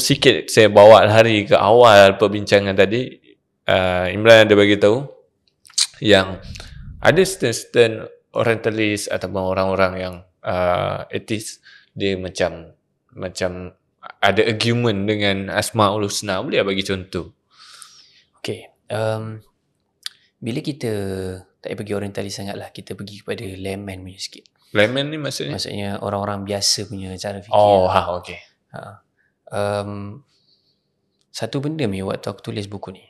sikit saya bawa hari ke awal perbincangan tadi, Imran ada bagi tahu yang ada certain orientalis ataupun orang-orang yang atheist, dia macam ada argument dengan Asmaul Husna. Boleh bagi contoh? Okay. Bila kita tak payah pergi orientalis sangat lah, kita pergi kepada layman punya sikit. Layman ni maksudnya? Maksudnya orang-orang biasa punya cara fikir. Okay. Satu benda ni waktu aku tulis buku ni,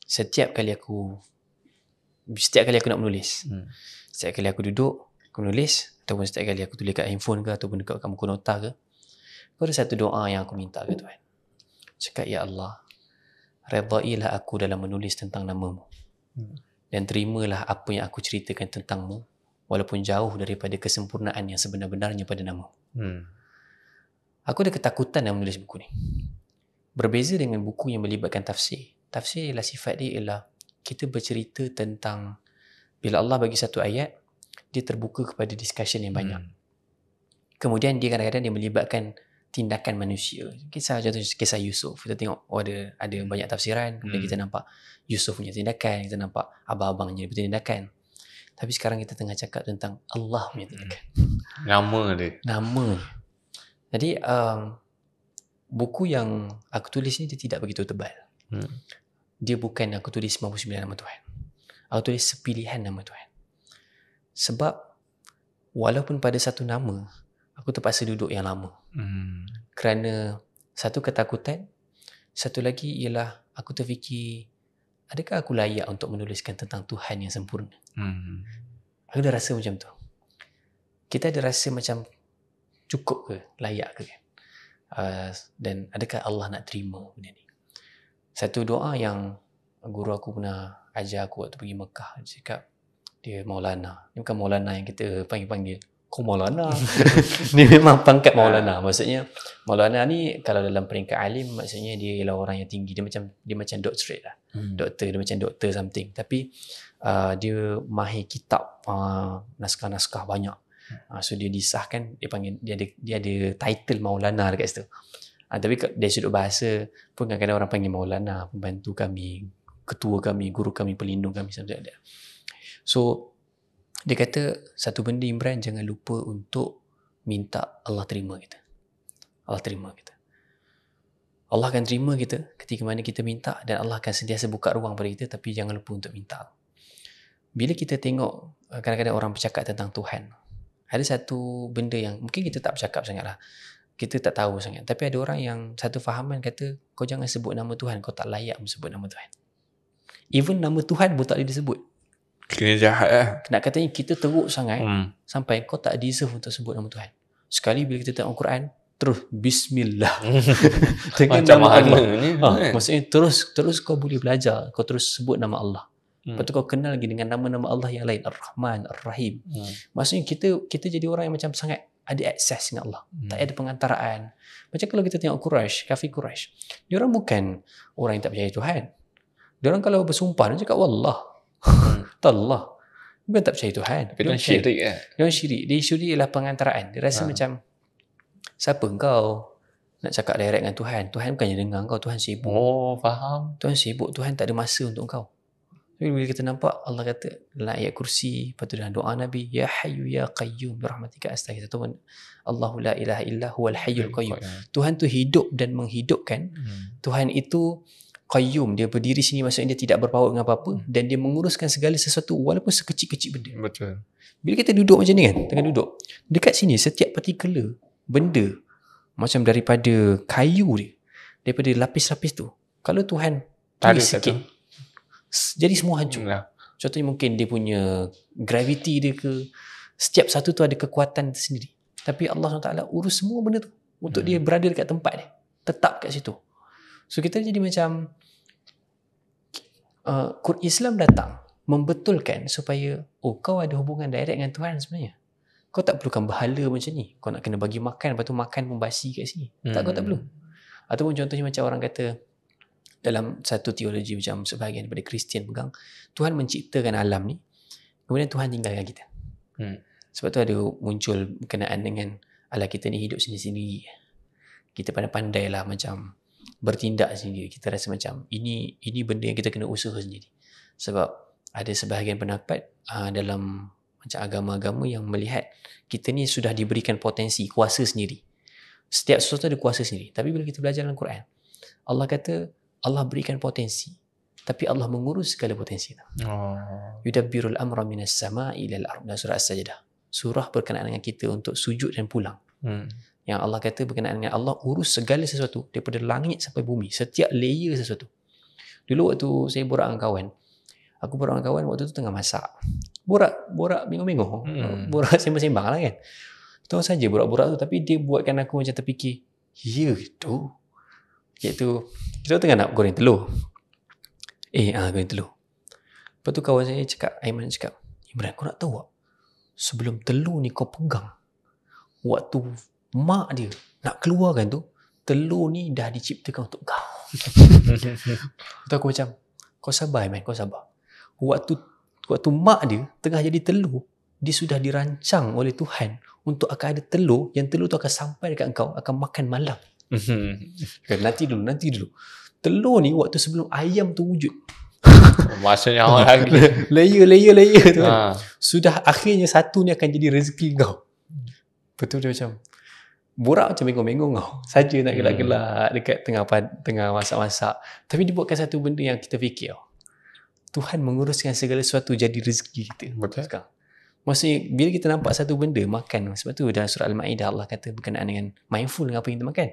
setiap kali aku nak menulis, setiap kali aku duduk aku menulis, ataupun setiap kali aku tulis kat handphone ke ataupun dekat buku nota ke, aku ada satu doa yang aku minta ke Tuhan. Cakap, ya Allah, redailah aku dalam menulis tentang nama-Mu, dan terimalah apa yang aku ceritakan tentang-Mu, walaupun jauh daripada kesempurnaan yang sebenar-benarnya pada nama. Aku ada ketakutan dalam menulis buku ni. Berbeza dengan buku yang melibatkan tafsir. Tafsir ialah sifat dia ialah kita bercerita tentang, bila Allah bagi satu ayat, dia terbuka kepada discussion yang banyak. Kemudian dia kadang-kadang dia melibatkan tindakan manusia. Contohnya kisah Yusuf. Kita tengok ada banyak tafsiran. Kemudian kita nampak Yusuf punya tindakan, kita nampak abang-abangnya punya tindakan. Tapi sekarang kita tengah cakap tentang Allah punya tindakan. Nama dia. Jadi buku yang aku tulis ni dia tidak begitu tebal. Dia bukan aku tulis 99 nama Tuhan. Aku tulis sepilihan nama Tuhan. Sebab walaupun pada satu nama, aku terpaksa duduk yang lama. Kerana satu ketakutan, Satu lagi ialah aku terfikir, adakah aku layak untuk menuliskan tentang Tuhan yang sempurna? Aku dah rasa macam tu. Kita ada rasa macam cukup ke, layak ke kan? Dan adakah Allah nak terima benda ni? Satu doa yang guru aku pernah ajar aku waktu pergi Mekah, dia cakap, dia Maulana. Ni bukan Maulana yang kita panggil-panggil. Kau Maulana. Ni memang pangkat Maulana. Maksudnya Maulana ni kalau dalam peringkat alim, maksudnya dia ialah orang yang tinggi. Dia macam doctorate lah. Doktor, dia macam doktor something. Tapi dia mahir kitab, naskah-naskah banyak. So dia disahkan, dia panggil, dia ada title Maulana dekat situ. Tapi dari sudut bahasa pun kadang-kadang orang panggil Maulana, pembantu kami, ketua kami, guru kami, pelindung kami, something like that. So dia kata satu benda, Imran, jangan lupa untuk minta Allah terima kita. Allah terima kita. Allah akan terima kita ketika mana kita minta, dan Allah akan sentiasa buka ruang pada kita, tapi jangan lupa untuk minta. Bila kita tengok kadang-kadang orang bercakap tentang Tuhan, ada satu benda yang mungkin kita tak bercakap sangat lah, kita tak tahu sangat, tapi ada orang yang satu fahaman kata, kau jangan sebut nama Tuhan, kau tak layak sebut nama Tuhan. Even nama Tuhan pun tak boleh disebut. Kena jahat lah. Nak katanya kita teruk sangat sampai kau tak deserve untuk sebut nama Tuhan. Sekali bila kita tengok Al-Quran, terus Bismillah. Dengan macam nama Allah ni. Maksudnya terus kau boleh belajar, kau terus sebut nama Allah. Lepas tu kau kenal lagi dengan nama-nama Allah yang lain, Ar-Rahman, Ar-Rahim. Maksudnya kita jadi orang yang macam sangat ada akses dengan Allah. Tak ada pengantaraan. Macam kalau kita tengok Quraisy, kafir Quraisy, diorang bukan orang yang tak percaya Tuhan. Diorang kalau bersumpah, dia cakap wallah, Allah. Bukan tak percaya Tuhan. Tapi dia syirik kan? Dia syirik. Dia syirik ialah pengantaraan. Dia rasa macam, siapa kau nak cakap direct dengan Tuhan? Tuhan bukannya dengar kau, Tuhan sibuk. Oh, faham. Tuhan sibuk, Tuhan tak ada masa untuk kau. Tapi bila kita nampak Allah kata dalam ayat kursi, lepas tu dalam doa Nabi, Ya Hayyu Ya Qayyum birahmatika astaghith. Allahu la ilaha illa huwal hayyul qayyum. Tuhan tu hidup dan menghidupkan. Tuhan itu Qayyum, dia berdiri sini, maksudnya dia tidak berpaut dengan apa-apa, dan dia menguruskan segala sesuatu walaupun sekecil-kecil benda. Betul. Bila kita duduk macam ni kan, tengah duduk, dekat sini setiap partikular benda macam daripada kayu dia, daripada lapis-lapis tu, kalau Tuhan tarik sikit, jadi semua hancur. Contohnya mungkin dia punya gravity dia ke, setiap satu tu ada kekuatan tersendiri. Tapi Allah SWT urus semua benda tu untuk dia berada dekat tempat dia, tetap kat situ. So kita jadi macam Islam datang membetulkan supaya kau ada hubungan direct dengan Tuhan sebenarnya. Kau tak perlukan berhala macam ni. Kau nak kena bagi makan, lepas tu makan pun basi kat sini. Tak, kau tak perlu. Ataupun contohnya macam orang kata dalam satu teologi macam sebahagian daripada Kristian pegang, Tuhan menciptakan alam ni, kemudian Tuhan tinggalkan kita. Sebab tu ada muncul berkenaan dengan ala kita ni hidup sendiri-sendiri. Kita pandai-pandai lah macam bertindak sendiri. Kita rasa macam ini benda yang kita kena usaha sendiri. Sebab ada sebahagian pendapat dalam macam agama-agama yang melihat kita ni sudah diberikan potensi, kuasa sendiri. Setiap sesuatu ada kuasa sendiri. Tapi bila kita belajar dalam Quran, Allah kata Allah berikan potensi, tapi Allah mengurus segala potensi itu. Yudabbirul amra minas sama'i ilal ardh. Surah As-Sajdah. Surah berkenaan dengan kita untuk sujud dan pulang. Yang Allah kata berkenaan dengan Allah urus segala sesuatu daripada langit sampai bumi, setiap layer sesuatu. Dulu waktu saya borak dengan kawan, aku borak dengan kawan waktu tu tengah masak, borak bingung-bingung, borak sembang-sembang lah kan, tahu saja borak-borak tu, tapi dia buatkan aku macam terfikir, ya tu, iaitu kita tengah nak goreng telur, goreng telur. Lepas tu kawan saya cakap, Aiman cakap, Imran, kau nak tahu tak, sebelum telur ni kau pegang, waktu mak dia nak keluarkan tu, telur ni dah diciptakan untuk kau. Tu aku macam, kau sabar man, kau sabar. Waktu mak dia tengah jadi telur, dia sudah dirancang oleh Tuhan untuk akan ada telur, yang telur tu akan sampai dekat kau, akan makan malam. Nanti dulu. Telur ni waktu sebelum ayam tu wujud. Maksudnya awal lagi. Layer tu kan. Sudah akhirnya satu ni akan jadi rezeki kau. Betul dia macam borak macam bengong-bengong kau. Saja nak gelak-gelak dekat tengah masak-masak. Tapi dia buatkan satu benda yang kita fikir. Tuhan menguruskan segala sesuatu jadi rezeki kita. Betul. Maksudnya bila kita nampak satu benda makan, sebab tu dalam surah Al-Ma'idah Allah kata berkenaan dengan mindful dengan apa yang kita makan.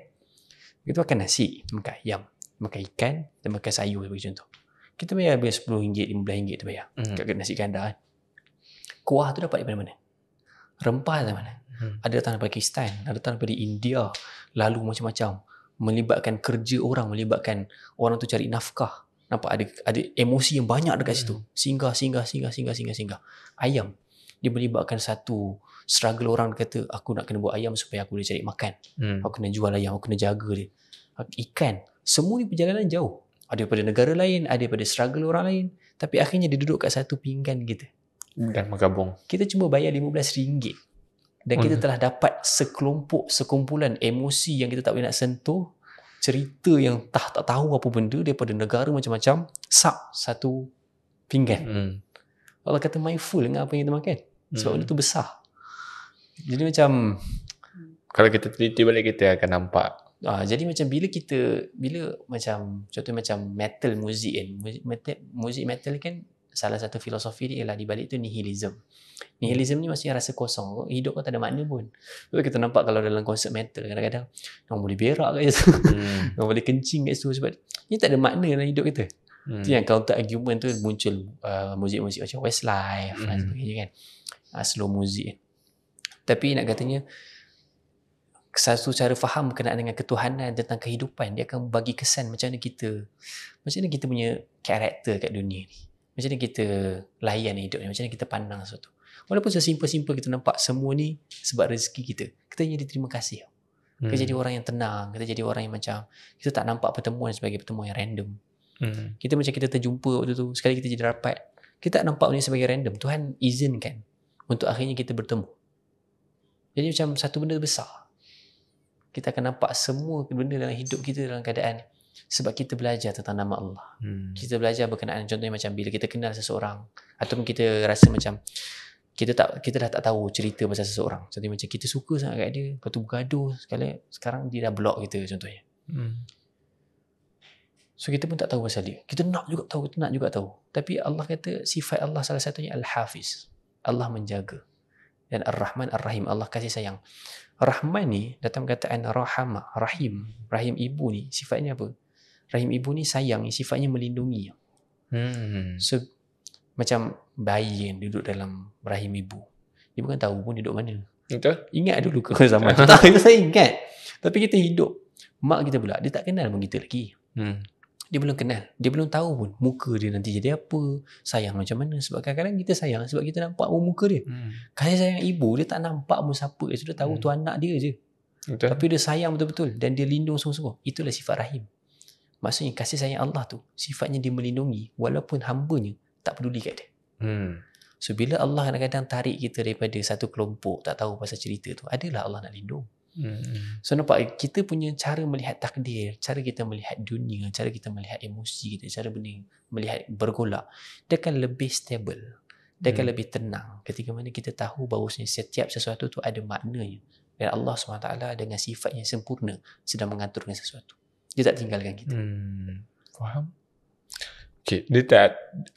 Kita makan nasi, makan ayam. makan ikan dan makan sayur sebagai contoh. Kita bayar RM10, RM15 kita bayar kat nasi kandar kan. Kuah tu dapat daripada mana? Rempah dari mana? Ada datang daripada Pakistan, ada datang daripada India, lalu macam-macam, melibatkan kerja orang, melibatkan orang tu cari nafkah. Nampak ada emosi yang banyak dekat situ. Singgah. Ayam, dia melibatkan satu struggle orang kata aku nak kena buat ayam supaya aku boleh cari makan. Aku kena jual ayam, aku kena jaga dia. Ikan, semua ni perjalanan jauh. Ada daripada negara lain, ada daripada struggle orang lain, tapi akhirnya dia duduk kat satu pinggan kita dan bergabung. Kita cuma bayar RM15 dan kita telah dapat sekumpulan emosi yang kita tak boleh nak sentuh, cerita yang tak tahu apa benda daripada negara macam-macam, satu pinggan. Allah kata mindful dengan apa yang kita makan, sebab benda tu besar. Jadi macam kalau kita teliti balik, kita akan nampak. Jadi macam bila macam contoh macam metal muzik kan, muzik metal kan, salah satu filosofi dia ialah di balik tu nihilism. Nihilism ni maksudnya rasa kosong, hidup kau tak ada makna pun. Betul kita nampak kalau dalam konsert metal kadang-kadang orang boleh berak kat situ, orang boleh kencing kat situ sebab ni tak ada makna dalam hidup kita. Tu yang counter argument tu muncul muzik-muzik macam Westlife dan sebagainya kan, slow music kan. Tapi nak katanya satu cara faham berkenaan dengan ketuhanan tentang kehidupan, dia akan bagi kesan macam mana kita punya karakter kat dunia ni, macam mana kita layan hidup ni, macam mana kita pandang sesuatu. Walaupun sesimpel-simpel kita nampak semua ni sebab rezeki kita jadi terima kasih. Kita jadi orang yang tenang, kita jadi orang yang macam kita tak nampak pertemuan sebagai pertemuan yang random. Kita macam kita terjumpa waktu tu, sekali kita jadi rapat, kita tak nampak ni sebagai random. Tuhan izinkan untuk akhirnya kita bertemu. Jadi macam satu benda besar. Kita akan nampak semua benda dalam hidup kita dalam keadaan sebab kita belajar tentang nama Allah. Kita belajar berkenaan, contohnya macam bila kita kenal seseorang ataupun kita rasa macam kita dah tak tahu cerita pasal seseorang. Contohnya macam kita suka sangat kat dia, lepas tu bergaduh, sekarang dia dah block kita contohnya. So kita pun tak tahu pasal dia. Kita nak juga tahu. Tapi Allah kata sifat Allah salah satunya Al-Hafiz. Allah menjaga. Dan Ar-Rahman Ar-Rahim, Allah kasih sayang. Rahman ni datang perkataan Rahama, Rahim. Rahim ibu ni sifatnya apa? Rahim ibu ni sayang, sifatnya melindungi. So macam bayi yang duduk dalam rahim ibu, dia bukan tahu pun duduk mana. Betul? Ingat dulu ke zaman tu? Tak, itu saya ingat. Tapi kita hidup, mak kita pula dia tak kenal pun kita lagi. Dia belum kenal, dia belum tahu pun muka dia nanti jadi apa, sayang macam mana. Sebab kadang-kadang kita sayang sebab kita nampak pun muka dia. Kasih sayang ibu, dia tak nampak pun siapa, dia sudah tahu tu anak dia je. Betul. Tapi dia sayang betul-betul dan dia lindung sungguh-sungguh. Itulah sifat rahim. Maksudnya kasih sayang Allah tu sifatnya dia melindungi walaupun hambanya tak peduli kat dia. So bila Allah kadang-kadang tarik kita daripada satu kelompok, tak tahu pasal cerita tu, adalah Allah nak lindung. So nampak kita punya cara melihat takdir, cara kita melihat dunia, cara kita melihat emosi kita, cara melihat bergolak, dia akan lebih stable, dia akan lebih tenang ketika mana kita tahu bahawasanya setiap sesuatu tu ada maknanya dan Allah SWT dengan sifatnya sempurna sedang mengaturkan sesuatu. Dia tak tinggalkan kita. Faham? Okay,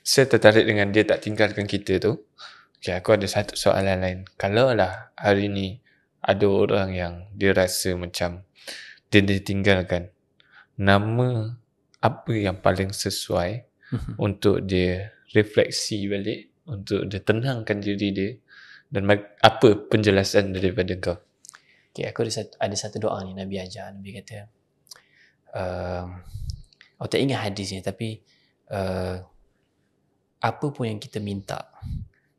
saya tertarik dengan dia tak tinggalkan kita tu. Okay, aku ada satu soalan lain. Kalau lah hari ni ada orang yang dia rasa macam dia ditinggalkan, nama apa yang paling sesuai untuk dia refleksi balik, untuk dia tenangkan diri dia, dan apa penjelasan daripada kau? Okay, aku ada satu doa ni Nabi ajar. Nabi kata, aku tak ingat hadisnya, tapi apa pun yang kita minta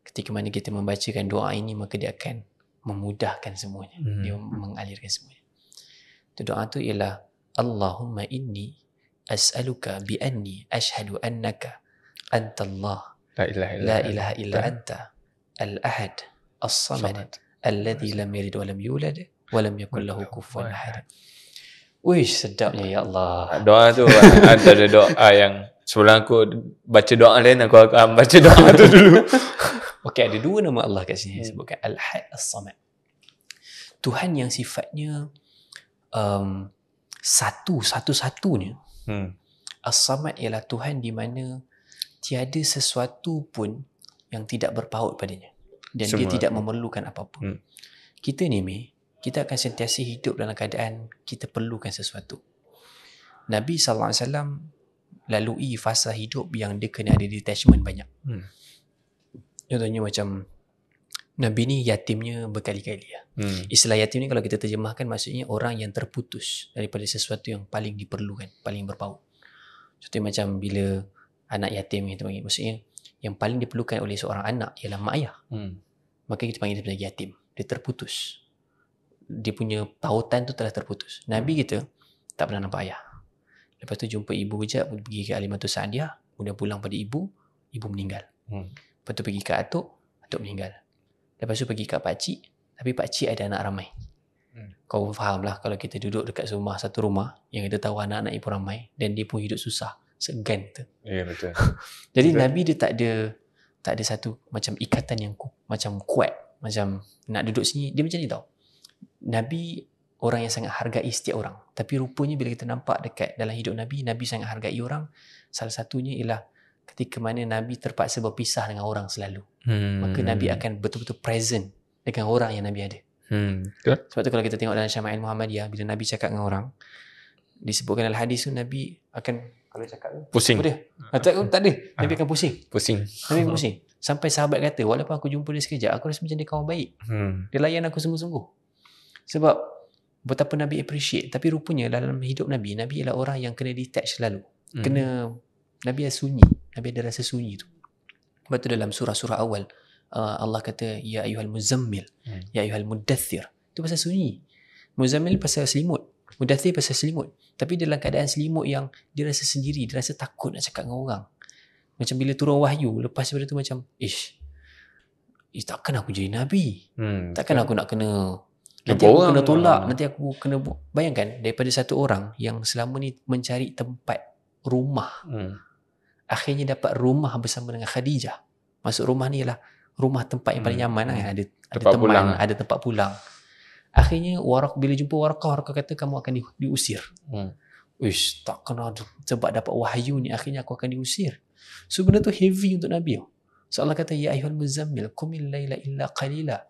ketika mana kita membacakan doa ini, maka dia akan memudahkan semuanya. Dia mengalirkan semuanya. Itu doa tu ialah Allahumma inni as'aluka bi anni ashhadu annaka antallah la ilaha illa anta al-ahad as-samad alladhi lam yalid wa lam yulad wa lam yakul lahu kufuwan ahad. Uish, sedapnya ya Allah. Doa tu antara doa yang sebelum aku baca doa lain, aku akan baca doa tu dulu. Okey, ada dua nama Allah kat sini sebutkan Al-Ahad As-Samad. Tuhan yang sifatnya satu-satunya. As-Samad ialah Tuhan di mana tiada sesuatu pun yang tidak berpaut padanya dan dia tidak memerlukan apa-apa. Kita ni kita akan sentiasa hidup dalam keadaan kita perlukan sesuatu. Nabi SAW lalui fasa hidup yang dia kena ada detachment banyak. Contohnya macam Nabi ni yatimnya berkali-kali lah. Istilah yatim ni kalau kita terjemahkan maksudnya orang yang terputus daripada sesuatu yang paling diperlukan, paling berpaut. Contohnya macam bila anak yatim kita panggil, maksudnya yang paling diperlukan oleh seorang anak ialah mak ayah. Maka kita panggil dia sebagai yatim. Dia terputus. Dia punya tautan tu telah terputus. Nabi kita tak pernah nampak ayah. Lepas tu jumpa ibu kejap, pergi ke Alimatus Sa'diyah, kemudian pulang pada ibu meninggal. Lepas tu pergi ke atuk meninggal. Lepas tu pergi kat pakcik, tapi pakcik ada anak ramai. Kau faham lah kalau kita duduk dekat satu rumah yang kita tahu anak-anak ibu ramai dan dia pun hidup susah, segan tu. Ya, betul. Jadi betul. Nabi dia tak ada satu macam ikatan yang macam kuat, macam nak duduk sini, dia macam ni tau. Nabi orang yang sangat hargai setiap orang. Tapi rupanya bila kita nampak dekat dalam hidup Nabi sangat hargai orang. Salah satunya ialah ketika mana Nabi terpaksa berpisah dengan orang selalu. Maka Nabi akan betul-betul present dengan orang yang Nabi ada. Sebab tu kalau kita tengok dalam Syama'il Muhammadiyah, bila Nabi cakap dengan orang, disebutkan dalam hadis tu Nabi akan, kalau cakap pusing. Tak ada. Nabi akan pusing. Nabi akan pusing. Sampai sahabat kata, walaupun aku jumpa dia sekejap, aku rasa macam dia kawan baik. Dia layan aku sungguh-sungguh. Sebab betapa Nabi appreciate. Tapi rupanya dalam hidup Nabi ialah orang yang kena detach selalu. Nabi ada sunyi. Nabi ada rasa sunyi tu. Sebab tu dalam surah-surah awal Allah kata ya ayyuhal muzammil, ya ayyuhal muddathir. Itu pasal sunyi. Muzammil pasal selimut, muddathir pasal selimut. Tapi dalam keadaan selimut yang dia rasa sendiri, dia rasa takut nak cakap dengan orang. Macam bila turun wahyu, lepas daripada tu macam takkan aku jadi Nabi. Takkan aku nak kena nanti aku kena tolak, nanti aku kena bayangkan daripada satu orang yang selama ni mencari tempat rumah. Akhirnya dapat rumah bersama dengan Khadijah. Maksud rumah ni ialah rumah tempat yang paling nyaman kan? Ada teman, pulang. Ada tempat pulang. Akhirnya bila jumpa Waraqah kata kamu akan diusir. Takkan ada, sebab dapat wahyu ni akhirnya aku akan diusir. So benda tu heavy untuk Nabi. So Allah kata ya ayyuhal muzammil qumil laila illa qalila.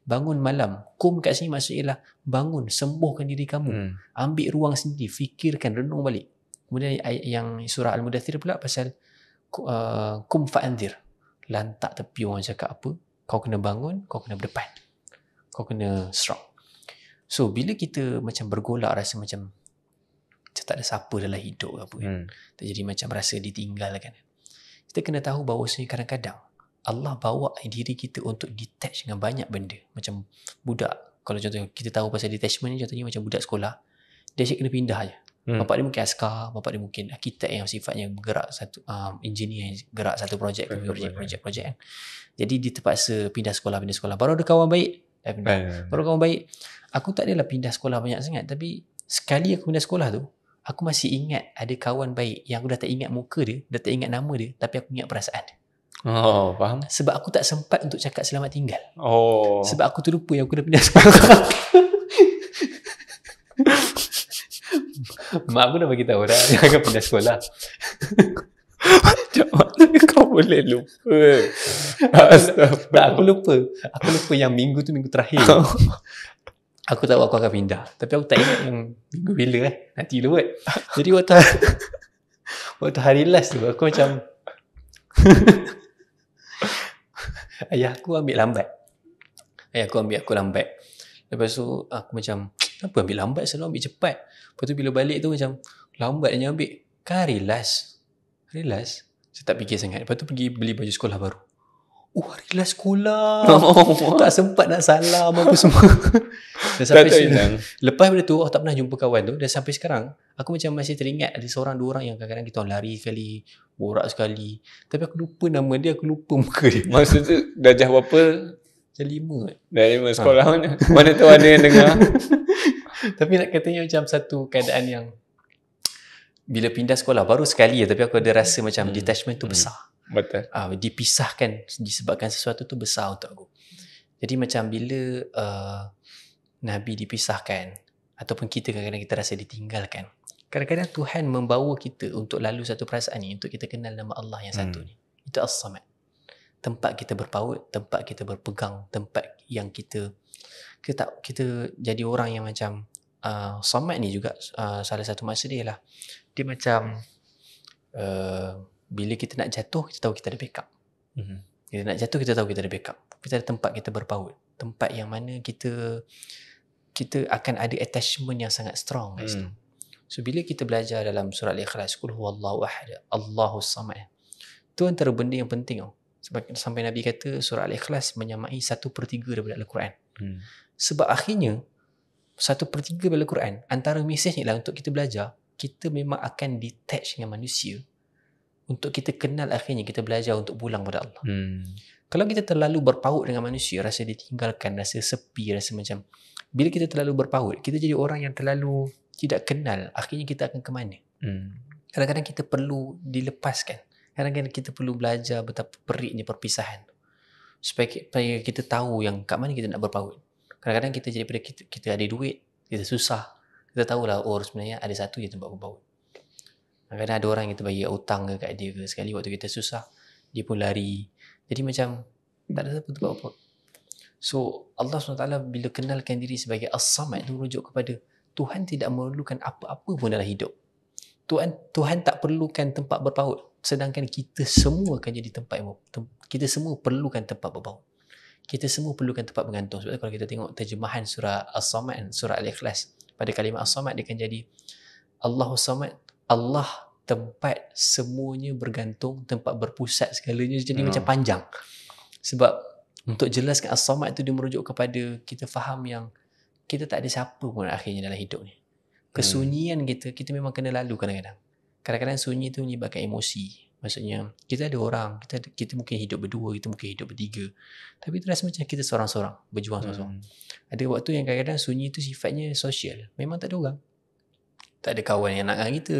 Bangun malam. Kum kat sini maksudnya ialah bangun, sembuhkan diri kamu. Ambil ruang sendiri, fikirkan, renung balik. Kemudian yang surah Al-Mudaththir pula pasal kum fa'anzir. Lantak tepi orang cakap apa, kau kena bangun, kau kena berdepan. Kau kena strong. So bila kita macam bergolak, rasa macam tak ada siapa dalam hidup apa kan. Jadi macam rasa ditinggalkan. Kita kena tahu bahawa kadang-kadang Allah bawa diri kita untuk detach dengan banyak benda. Macam budak, kalau contohnya kita tahu pasal detachment ni, contohnya macam budak sekolah, dia asyik kena pindah je. Bapak dia mungkin askar, bapak dia mungkin arkitek yang sifatnya bergerak satu, engineer yang gerak satu projek kan. Jadi dia terpaksa pindah sekolah. Baru ada kawan baik, aku tak adalah pindah sekolah banyak sangat, tapi sekali aku pindah sekolah tu, aku masih ingat ada kawan baik yang aku dah tak ingat muka dia, dah tak ingat nama dia, tapi aku ingat perasaan dia. Faham. Sebab aku tak sempat untuk cakap selamat tinggal. Sebab aku terlupa yang aku dah pindah sekolah. Mak aku dah bagi tahu dah dia akan pindah sekolah. Macam mana kau boleh lupa? Aku lupa yang minggu tu minggu terakhir. Aku tahu aku akan pindah, tapi aku tak ingat yang minggu bila nanti dulu kan. Jadi waktu hari last tu aku macam ayah aku ambil lambat. Lepas tu aku macam, kenapa ambil lambat, selalu ambil cepat. Lepas tu bila balik tu macam lambatnya ambil. Kan hari last. Saya tak fikir sangat. Lepas tu pergi beli baju sekolah baru. Hari last sekolah. Tak sempat nak salam apa semua. Dan sampai lepas daripada tu aku tak pernah jumpa kawan tu. Dan sampai sekarang aku macam masih teringat ada seorang dua orang yang kadang-kadang kita orang lari sekali, borak sekali, tapi aku lupa nama dia, aku lupa muka dia. Maksud tu darjah berapa? Darjah 5. Darjah 5 sekolah mana tu ada yang dengar. Tapi nak katanya macam satu keadaan yang bila pindah sekolah baru sekali tapi aku ada rasa macam detachment tu besar. Betul. Dipisahkan disebabkan sesuatu tu besar untuk aku. Jadi macam bila Nabi dipisahkan ataupun kita kadang-kadang kita rasa ditinggalkan, kadang-kadang Tuhan membawa kita untuk lalu satu perasaan ni, untuk kita kenal nama Allah yang satu ni. Itu As-Samad. Tempat kita berpaut, tempat kita berpegang, tempat yang kita jadi orang yang macam Samad ni juga salah satu maksud dia lah, dia macam bila kita nak jatuh, kita tahu kita ada backup. Bila nak jatuh, kita tahu kita ada backup. Kita ada tempat kita berpaut, tempat yang mana kita akan ada attachment yang sangat strong kat situ. So bila kita belajar dalam surah Al-Ikhlas, qul huwallahu ahad, Allahus samad, tu antara benda yang penting tau. Sebab sampai Nabi kata surah Al-Ikhlas menyamai 1/3 daripada Al-Quran. Sebab akhirnya 1/3 daripada Al-Quran, antara mesej ni lah untuk kita belajar, kita memang akan detach dengan manusia untuk kita kenal akhirnya kita belajar untuk pulang pada Allah. Kalau kita terlalu berpaut dengan manusia, rasa ditinggalkan, rasa sepi, rasa macam, bila kita terlalu berpaut, kita jadi orang yang terlalu tidak kenal, akhirnya kita akan ke mana? Kadang-kadang kita perlu dilepaskan. Kadang-kadang kita perlu belajar betapa periknya perpisahan, supaya kita tahu yang kat mana kita nak berpaut. Kadang-kadang kita jadi pada kita ada duit, kita susah, kita tahulah sebenarnya ada satu je tempat berpaut. Kadang-kadang ada orang yang kita bagi hutang ke kat dia ke, sekali waktu kita susah dia pun lari. Jadi macam tak ada tempat berpaut. So Allah SWT bila kenalkan diri sebagai As-Samad tu rujuk kepada Tuhan tidak memerlukan apa-apa pun dalam hidup. Tuhan tak perlukan tempat berpaut, sedangkan kita semua akan jadi tempat yang kita semua perlukan tempat berpaut. Kita semua perlukan tempat bergantung. Sebab kalau kita tengok terjemahan surah As-Samad, surah Al-Ikhlas, pada kalimah As-Samad dia akan jadi Allahus Samad, Allah tempat semuanya bergantung, tempat berpusat segalanya. Jadi macam panjang. Sebab untuk jelaskan As-Samad tu dia merujuk kepada kita faham yang kita tak ada siapa pun akhirnya dalam hidup ni. Kesunyian kita memang kena lalu kadang-kadang. Kadang-kadang sunyi tu menyebabkan emosi. Maksudnya kita ada orang, kita mungkin hidup berdua, kita mungkin hidup bertiga, tapi terasa macam kita seorang-seorang, berjuang seorang-seorang. Ada waktu yang kadang-kadang sunyi tu sifatnya sosial. Memang tak ada orang, tak ada kawan yang nak dengan kita.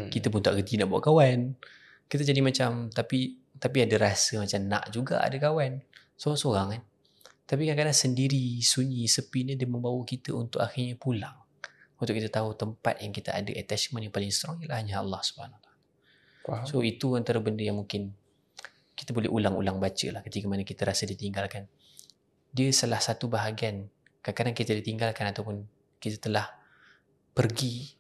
Kita pun tak kerti nak buat kawan. Kita jadi macam, tapi ada rasa macam nak juga ada kawan. Seorang-seorang kan. Tapi kadang-kadang sendiri, sunyi, sepi ni dia membawa kita untuk akhirnya pulang. Untuk kita tahu tempat yang kita ada attachment yang paling strong ialah hanya Allah SWT. So itu antara benda yang mungkin kita boleh ulang-ulang baca lah ketika mana kita rasa ditinggalkan. Dia salah satu bahagian, kadang-kadang kita ditinggalkan ataupun kita telah pergi,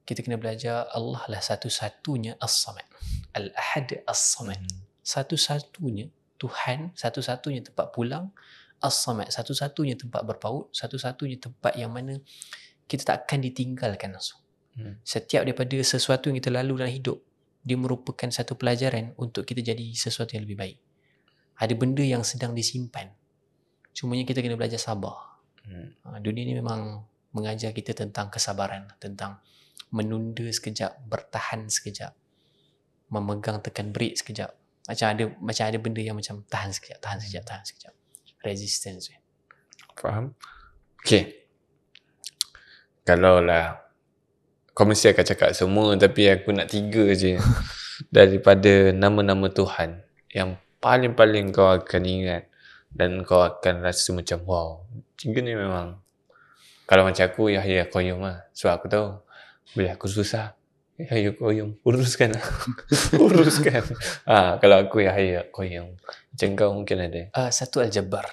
kita kena belajar Allah lah satu-satunya As-Samad, Al-Ahad As-Samad, satu-satunya Tuhan, satu-satunya tempat pulang, As-Samad, satu-satunya tempat berpaut, satu-satunya tempat yang mana kita tak akan ditinggalkan langsung. Setiap daripada sesuatu yang kita lalu dalam hidup, dia merupakan satu pelajaran untuk kita jadi sesuatu yang lebih baik. Ada benda yang sedang disimpan, cumanya kita kena belajar sabar. Dunia ni memang mengajar kita tentang kesabaran, tentang menunda sekejap, bertahan sekejap, memegang tekan break sekejap. Macam ada benda yang macam tahan sekejap. Resistance. Faham? Okay. Kalau lah kau mesti akan cakap semua, tapi aku nak 3 je daripada nama-nama Tuhan yang paling-paling kau akan ingat dan kau akan rasa macam wow, 3 ni memang, kalau macam aku Yahya Qayyum lah. Sebab aku tahu bila aku susah, Yahya Qayyum uruskan lah. Uruskan. Kalau aku Yahya Qayyum. Macam kau mungkin ada Satu Al-Jabbar.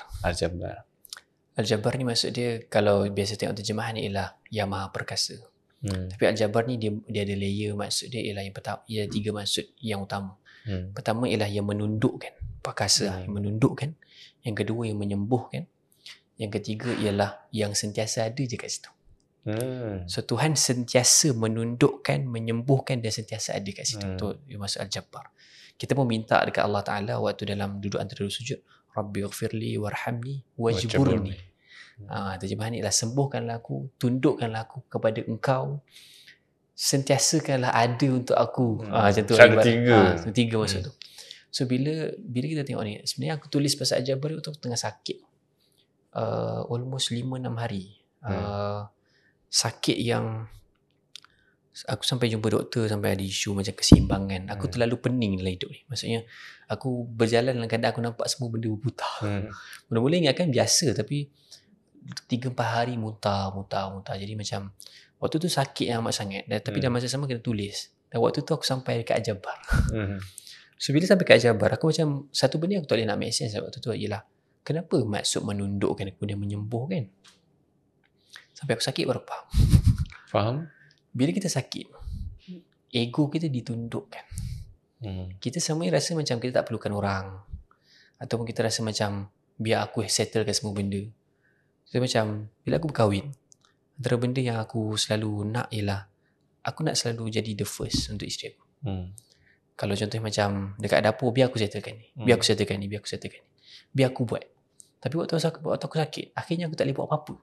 Al-Jabbar ni maksud dia, kalau biasa tengok terjemahan ni, ialah yang maha perkasa. Tapi Al-Jabbar ni dia ada layer, maksud dia ialah yang pertama, ia 3 maksud yang utama. Pertama ialah yang menundukkan, perkasa, yang menundukkan. Yang kedua yang menyembuhkan. Yang ketiga ialah yang sentiasa ada je kat situ. So Tuhan sentiasa menundukkan, menyembuhkan dan sentiasa ada kat situ. Itu maksud Al-Jabbar. Kita pun minta dekat Allah Ta'ala waktu dalam duduk antara sujud, Rabbi ighfirli warhamni wajburni. Terjemahan ni ialah sembuhkanlah aku, tundukkanlah aku kepada engkau, sentiasakanlah ada untuk aku. Macam tu. Ada 3. 3 maksud tu. So bila kita tengok ni, sebenarnya aku tulis pasal Al-Jabbar waktu aku tengah sakit. Almost 5-6 hari. Sakit yang aku sampai jumpa doktor, sampai ada isu macam keseimbangan. Aku terlalu pening dalam hidup ni. Maksudnya aku berjalan dalam keadaan aku nampak semua benda berputar. Mula-mula ingatkan biasa, tapi 3-4 hari muntah. Jadi macam waktu tu sakit yang amat sangat. Tapi dalam masa sama kena tulis. Dan waktu tu aku sampai dekat Al-Jabbar. So bila sampai kat Al-Jabbar, aku macam satu benda aku tak boleh nak make sense waktu tu ialah kenapa maksud menundukkan kemudian menyembuhkan. Sampai aku sakit baru faham. Faham? Bila kita sakit, ego kita ditundukkan. Kita semua rasa macam kita tak perlukan orang. Ataupun kita rasa macam biar aku settlekan semua benda. So macam bila aku berkahwin, antara benda yang aku selalu nak ialah aku nak selalu jadi the first untuk isteri aku. Kalau contohnya macam dekat dapur, biar aku settlekan ni. Biar aku settlekan ni. Biar aku buat. Tapi waktu aku sakit, akhirnya aku tak boleh buat apa-apa.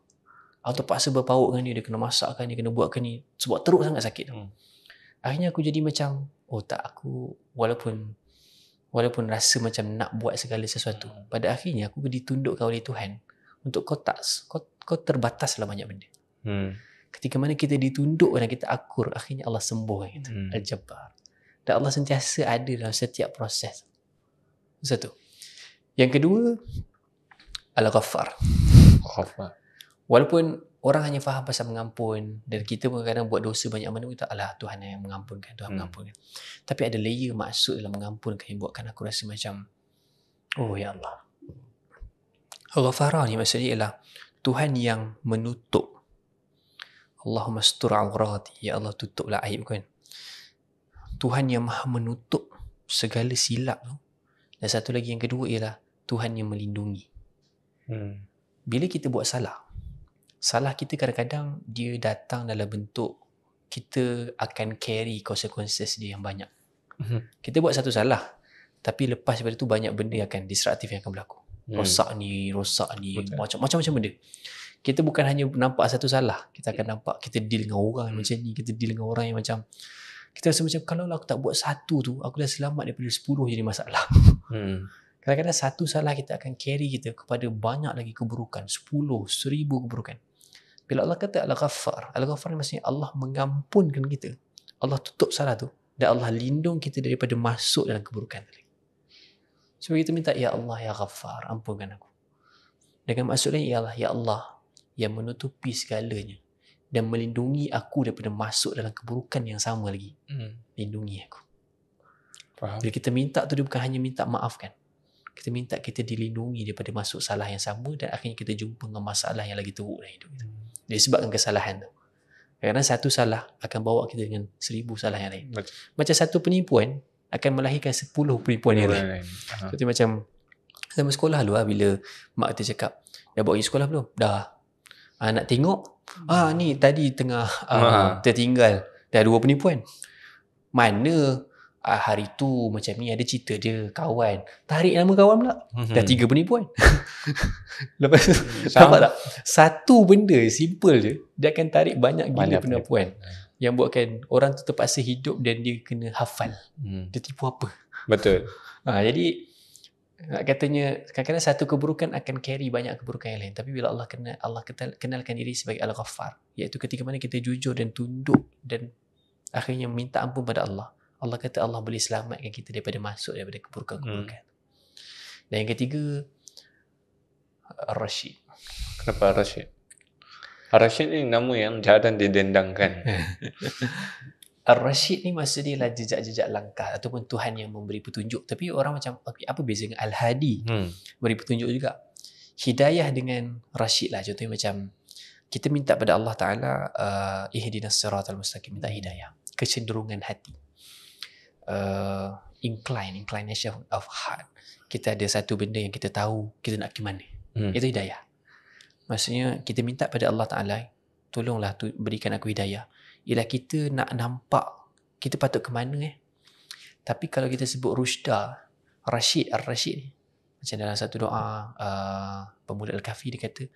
Aku terpaksa berpaut dengan dia kena masakkan ni, kena buatkan ni. Sebab teruk sangat sakit tu. Akhirnya aku jadi macam, aku walaupun rasa macam nak buat segala sesuatu, pada akhirnya aku ditundukkan oleh Tuhan untuk kau terbataslah banyak benda. Ketika mana kita ditunduk dan kita akur, akhirnya Allah sembuhkan kita. Al-Jabbar. Dan Allah sentiasa ada dalam setiap proses. Satu. Yang kedua, Al-Ghaffar. Walaupun orang hanya faham pasal mengampun, dan kita pun kadang buat dosa banyak mana, kita alah Tuhan yang mengampunkan, Tuhan mengampunkan. Tapi ada layer maksud dalam mengampunkan yang buatkan aku rasa macam, oh ya Allah. Al-Ghaffar ni maksudnya ialah Tuhan yang menutup. Allahumma astur awrati, ya Allah tutuplah aib kan. Tuhan yang maha menutup segala silap tu. Dan satu lagi yang kedua ialah Tuhan yang melindungi. Bila kita buat salah kita kadang-kadang dia datang dalam bentuk kita akan carry consequences dia yang banyak. Kita buat satu salah, tapi lepas daripada tu banyak benda akan disruptif yang akan berlaku. Rosak ni, macam-macam benda. Kita bukan hanya nampak satu salah, kita akan nampak kita deal dengan orang macam ni, kita deal dengan orang yang macam, kita rasa macam kalau aku tak buat satu tu, aku dah selamat daripada 10 jadi masalah. Kadang-kadang satu salah kita akan carry kita kepada banyak lagi keburukan, 10, 1000 keburukan. Bila Allah kata Al-Ghaffar ni maksudnya Allah mengampunkan kita. Allah tutup salah tu dan Allah lindung kita daripada masuk dalam keburukan tadi. Sebab kita minta, ya Allah, ya Ghaffar, ampunkan aku. Dengan maksud lain ialah, ya Allah yang menutupi segalanya dan melindungi aku daripada masuk dalam keburukan yang sama lagi. Lindungi aku. Faham? Bila kita minta tu, dia bukan hanya minta maafkan. Kita minta kita dilindungi daripada masuk salah yang sama dan akhirnya kita jumpa dengan masalah yang lagi teruk dalam hidup kita. Disebabkan kesalahan tu. Kerana satu salah akan bawa kita dengan 1000 salah yang lain. Betul. Macam satu penipuan akan melahirkan 10 penipuan yang lain. Seperti macam sama sekolah dulu bila mak kita cakap, dah bawa pergi sekolah belum? Dah. Nak tengok? Ni tadi tengah tertinggal. Dah 2 penipuan. Mana hari tu macam ni ada cerita dia kawan, tarik nama kawan pula, dah 3 penipuan. Lepas tu nampak tak, satu benda simple je dia akan tarik banyak gila penipuan yang buatkan orang tu terpaksa hidup dan dia kena hafal dia tipu apa. Betul. Jadi katanya kadang-kadang satu keburukan akan carry banyak keburukan yang lain. Tapi bila Allah kenalkan diri sebagai Al-Ghaffar, iaitu ketika mana kita jujur dan tunduk dan akhirnya minta ampun pada Allah, Allah kata Allah boleh selamatkan kita daripada masuk daripada keburukan-keburukan. Dan yang ketiga, Ar-Rashid. Kenapa Ar-Rashid? Ar-Rashid ni nama yang jarang didendangkan. Ar-Rashid ni maksudnya lah jejak-jejak langkah ataupun Tuhan yang memberi petunjuk. Tapi orang macam, apa beza dengan Al-Hadi? Beri petunjuk juga. Hidayah dengan Rashid lah. Contohnya macam kita minta pada Allah Ta'ala ihdinas siratal mustaqim, minta hidayah, kecenderungan hati. Inclination of heart. Kita ada satu benda yang kita tahu kita nak ke mana. Itu hidayah. Maksudnya kita minta pada Allah Ta'ala, tolonglah berikan aku hidayah. Ialah kita nak nampak kita patut ke mana. Tapi kalau kita sebut Rushda, Ar-Rashid ni, macam dalam satu doa Pemuda Al-Kahfi dia kata,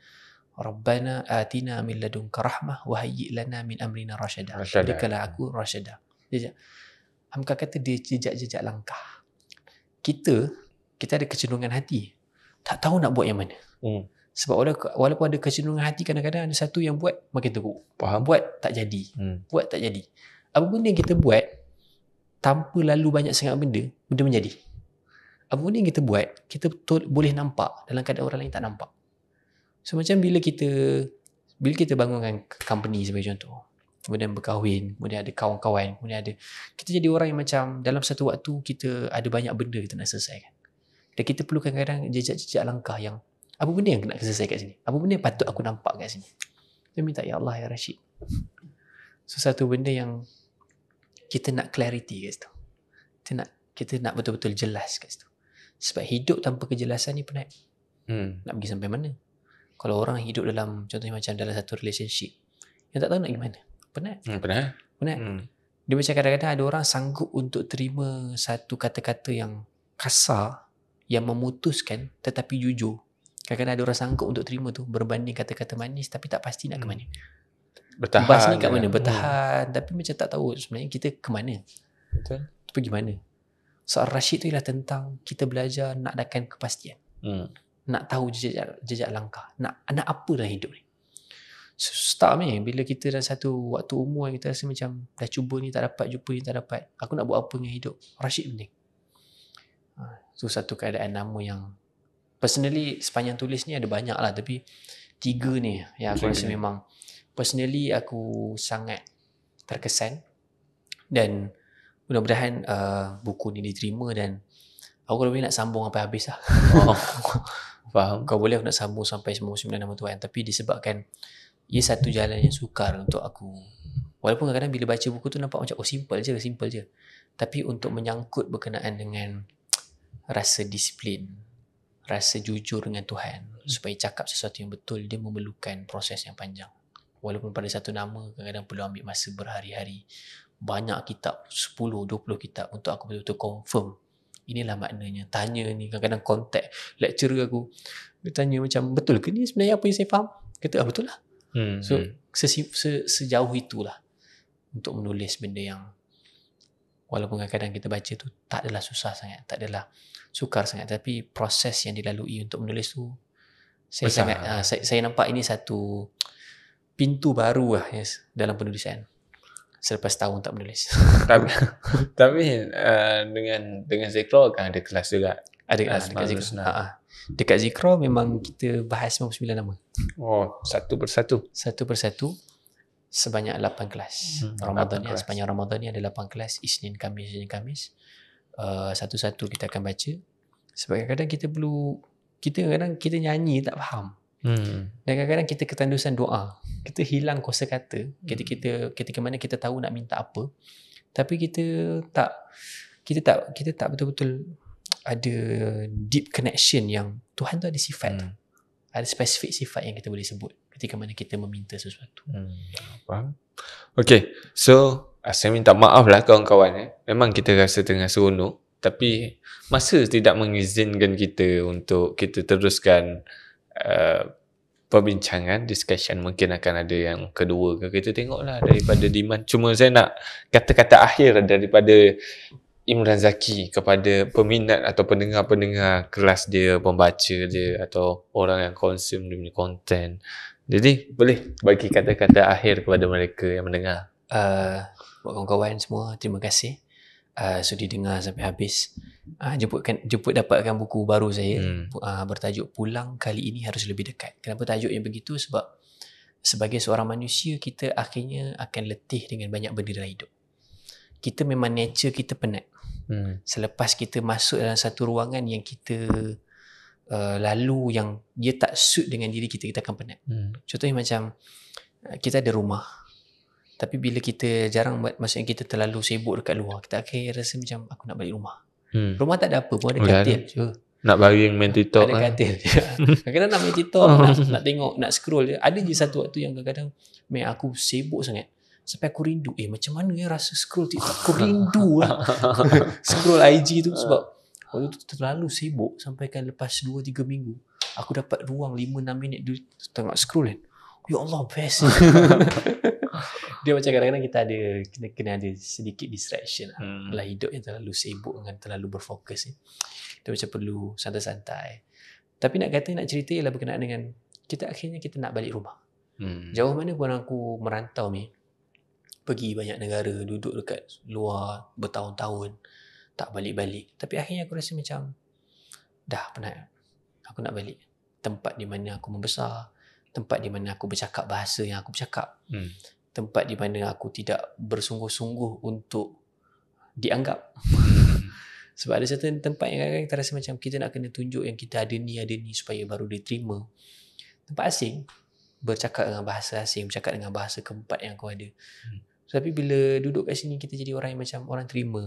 Rabbana atina min ladunka rahmah wa hayyi' lana min amrina rasyada. Berikanlah aku rasyada. Hamka kata dia jejak-jejak langkah. Kita ada kecenderungan hati, tak tahu nak buat yang mana. Sebab walaupun ada kecenderungan hati, kadang-kadang ada satu yang buat makin teruk. Buat tak jadi. Buat tak jadi. Apa benda yang kita buat tanpa lalu banyak sangat benda menjadi. Apa benda yang kita buat, kita boleh nampak dalam keadaan orang lain tak nampak. So macam bila kita bangunkan company sebagai contoh, kemudian berkahwin, kemudian ada kawan-kawan, kemudian kita jadi orang yang macam dalam satu waktu kita ada banyak benda kita nak selesaikan. Dan kita perlukan kadang jejak-jejak langkah yang apa benda yang nak selesai kat sini? Apa benda yang patut aku nampak kat sini? Dia minta, ya Allah, ya Rashid. So satu benda yang kita nak clarity kat situ. Kita nak betul-betul jelas kat situ. Sebab hidup tanpa kejelasan ni penat. Nak pergi sampai mana? Kalau orang hidup dalam, contohnya macam dalam satu relationship, yang tak tahu nak pergi mana, penat. Penat. Dia macam kadang-kadang ada orang sanggup untuk terima satu kata-kata yang kasar, yang memutuskan tetapi jujur. Kadang-kadang ada orang sanggup untuk terima tu, berbanding kata-kata manis tapi tak pasti nak ke mana. Bertahan. Bas ni kat mana? Bertahan. Tapi macam tak tahu sebenarnya kita ke mana. Betul. Pergi mana? Soal Rashid tu ialah tentang kita belajar nak dakan kepastian. Nak tahu jejak langkah. Nak apa dalam hidup ni. So, start ni bila kita dah satu waktu umur kita rasa macam dah cuba ni tak dapat, jumpa ni tak dapat. Aku nak buat apa dengan hidup? Rashid penting. So satu keadaan nama yang personally sepanjang tulis ni ada banyak lah, tapi 3 ni yang aku rasa memang personally aku sangat terkesan, dan mudah-mudahan buku ni diterima, dan aku lebih nak sambung sampai habis lah. Faham. Kau boleh aku nak sambung sampai semua 9 nama Tuhan, tapi disebabkan ia satu jalan yang sukar untuk aku. Walaupun kadang-kadang bila baca buku tu nampak macam simple je, tapi untuk menyangkut berkenaan dengan rasa disiplin, rasa jujur dengan Tuhan, supaya cakap sesuatu yang betul, dia memerlukan proses yang panjang. Walaupun pada satu nama kadang-kadang perlu ambil masa berhari-hari, banyak kitab, 10-20 kitab untuk aku betul-betul confirm inilah maknanya. Tanya ni kadang-kadang contact lecturer aku, dia tanya macam betul ke ni sebenarnya apa yang saya faham? Kata betul lah. So sejauh itulah untuk menulis benda yang walaupun kadang-kadang kita baca tu tak adalah susah sangat, tak adalah sukar sangat, tapi proses yang dilalui untuk menulis tu saya nampak ini satu pintu baru lah dalam penulisan selepas tahun tak menulis. Tapi dengan Zikro kan ada kelas juga. Ada dekat Zikro. Dekat Zikro memang kita bahas 99 nama. Satu persatu sebanyak 8 kelas. Ramadan ni, sepanjang Ramadan ni ada 8 kelas, Isnin, Khamis. Satu-satu kita akan baca. Sebab kadang-kadang kita nyanyi tak faham. Dan kadang-kadang kita ketandusan doa. Kita hilang kosakata ketika mana kita tahu nak minta apa, tapi kita tak betul-betul ada deep connection yang Tuhan tu ada sifat. Ada spesifik sifat yang kita boleh sebut ketika mana kita meminta sesuatu. Faham? Okay, so saya minta maaf lah kawan-kawan. Memang kita rasa tengah seronok, tapi masa tidak mengizinkan kita untuk kita teruskan perbincangan, discussion. Mungkin akan ada yang kedua ke, kita tengoklah daripada Diman. Cuma saya nak kata-kata akhir daripada Imran Zaki kepada peminat atau pendengar-pendengar kelas dia, pembaca dia, atau orang yang consume dia punya content. Jadi boleh bagi kata-kata akhir kepada mereka yang mendengar. Buat kawan-kawan semua, terima kasih sudi dengar sampai habis. Jemput dapatkan buku baru saya, bertajuk Pulang Kali Ini Harus Lebih Dekat. Kenapa tajuk yang begitu? Sebab sebagai seorang manusia, kita akhirnya akan letih dengan banyak benda dalam hidup. Kita memang nature kita penat. Selepas kita masuk dalam satu ruangan yang kita lalu yang dia tak suit dengan diri kita akan penat. Contohnya macam kita ada rumah, tapi bila kita jarang, maksudnya kita terlalu sibuk dekat luar, kita akan rasa macam aku nak balik rumah. Rumah tak ada apa pun, ada katil je. Nak baring main TikTok. Ada katil je. Kadang-kadang nak main TikTok, nak tengok, nak scroll je. Ada je satu waktu yang kadang-kadang aku sibuk sangat sampai aku rindu, macam mana rasa scroll TikTok. Aku rindu lah scroll IG tu, sebab waktu tu terlalu sibuk sampai kan lepas 2-3 minggu aku dapat ruang 5-6 minit tengok scroll kan. Ya Allah, best. Dia macam kadang-kadang kita kena ada sedikit distraction lah hidup yang terlalu sibuk dengan terlalu berfokus Dia macam perlu santai-santai. Tapi nak cerita ialah berkenaan dengan kita akhirnya kita nak balik rumah. Jauh mana pun aku merantau ni, pergi banyak negara, duduk dekat luar bertahun-tahun, tak balik-balik. Tapi akhirnya aku rasa macam dah penat. Aku nak balik tempat di mana aku membesar, tempat di mana aku bercakap bahasa yang aku bercakap, tempat di mana aku tidak bersungguh-sungguh untuk dianggap. Sebab ada certain tempat yang kadang-kadang kita rasa macam kita nak kena tunjuk yang kita ada ni supaya baru diterima. Tempat asing, bercakap dengan bahasa asing, bercakap dengan bahasa keempat yang kau ada. Tapi bila duduk kat sini, kita jadi orang yang macam orang terima.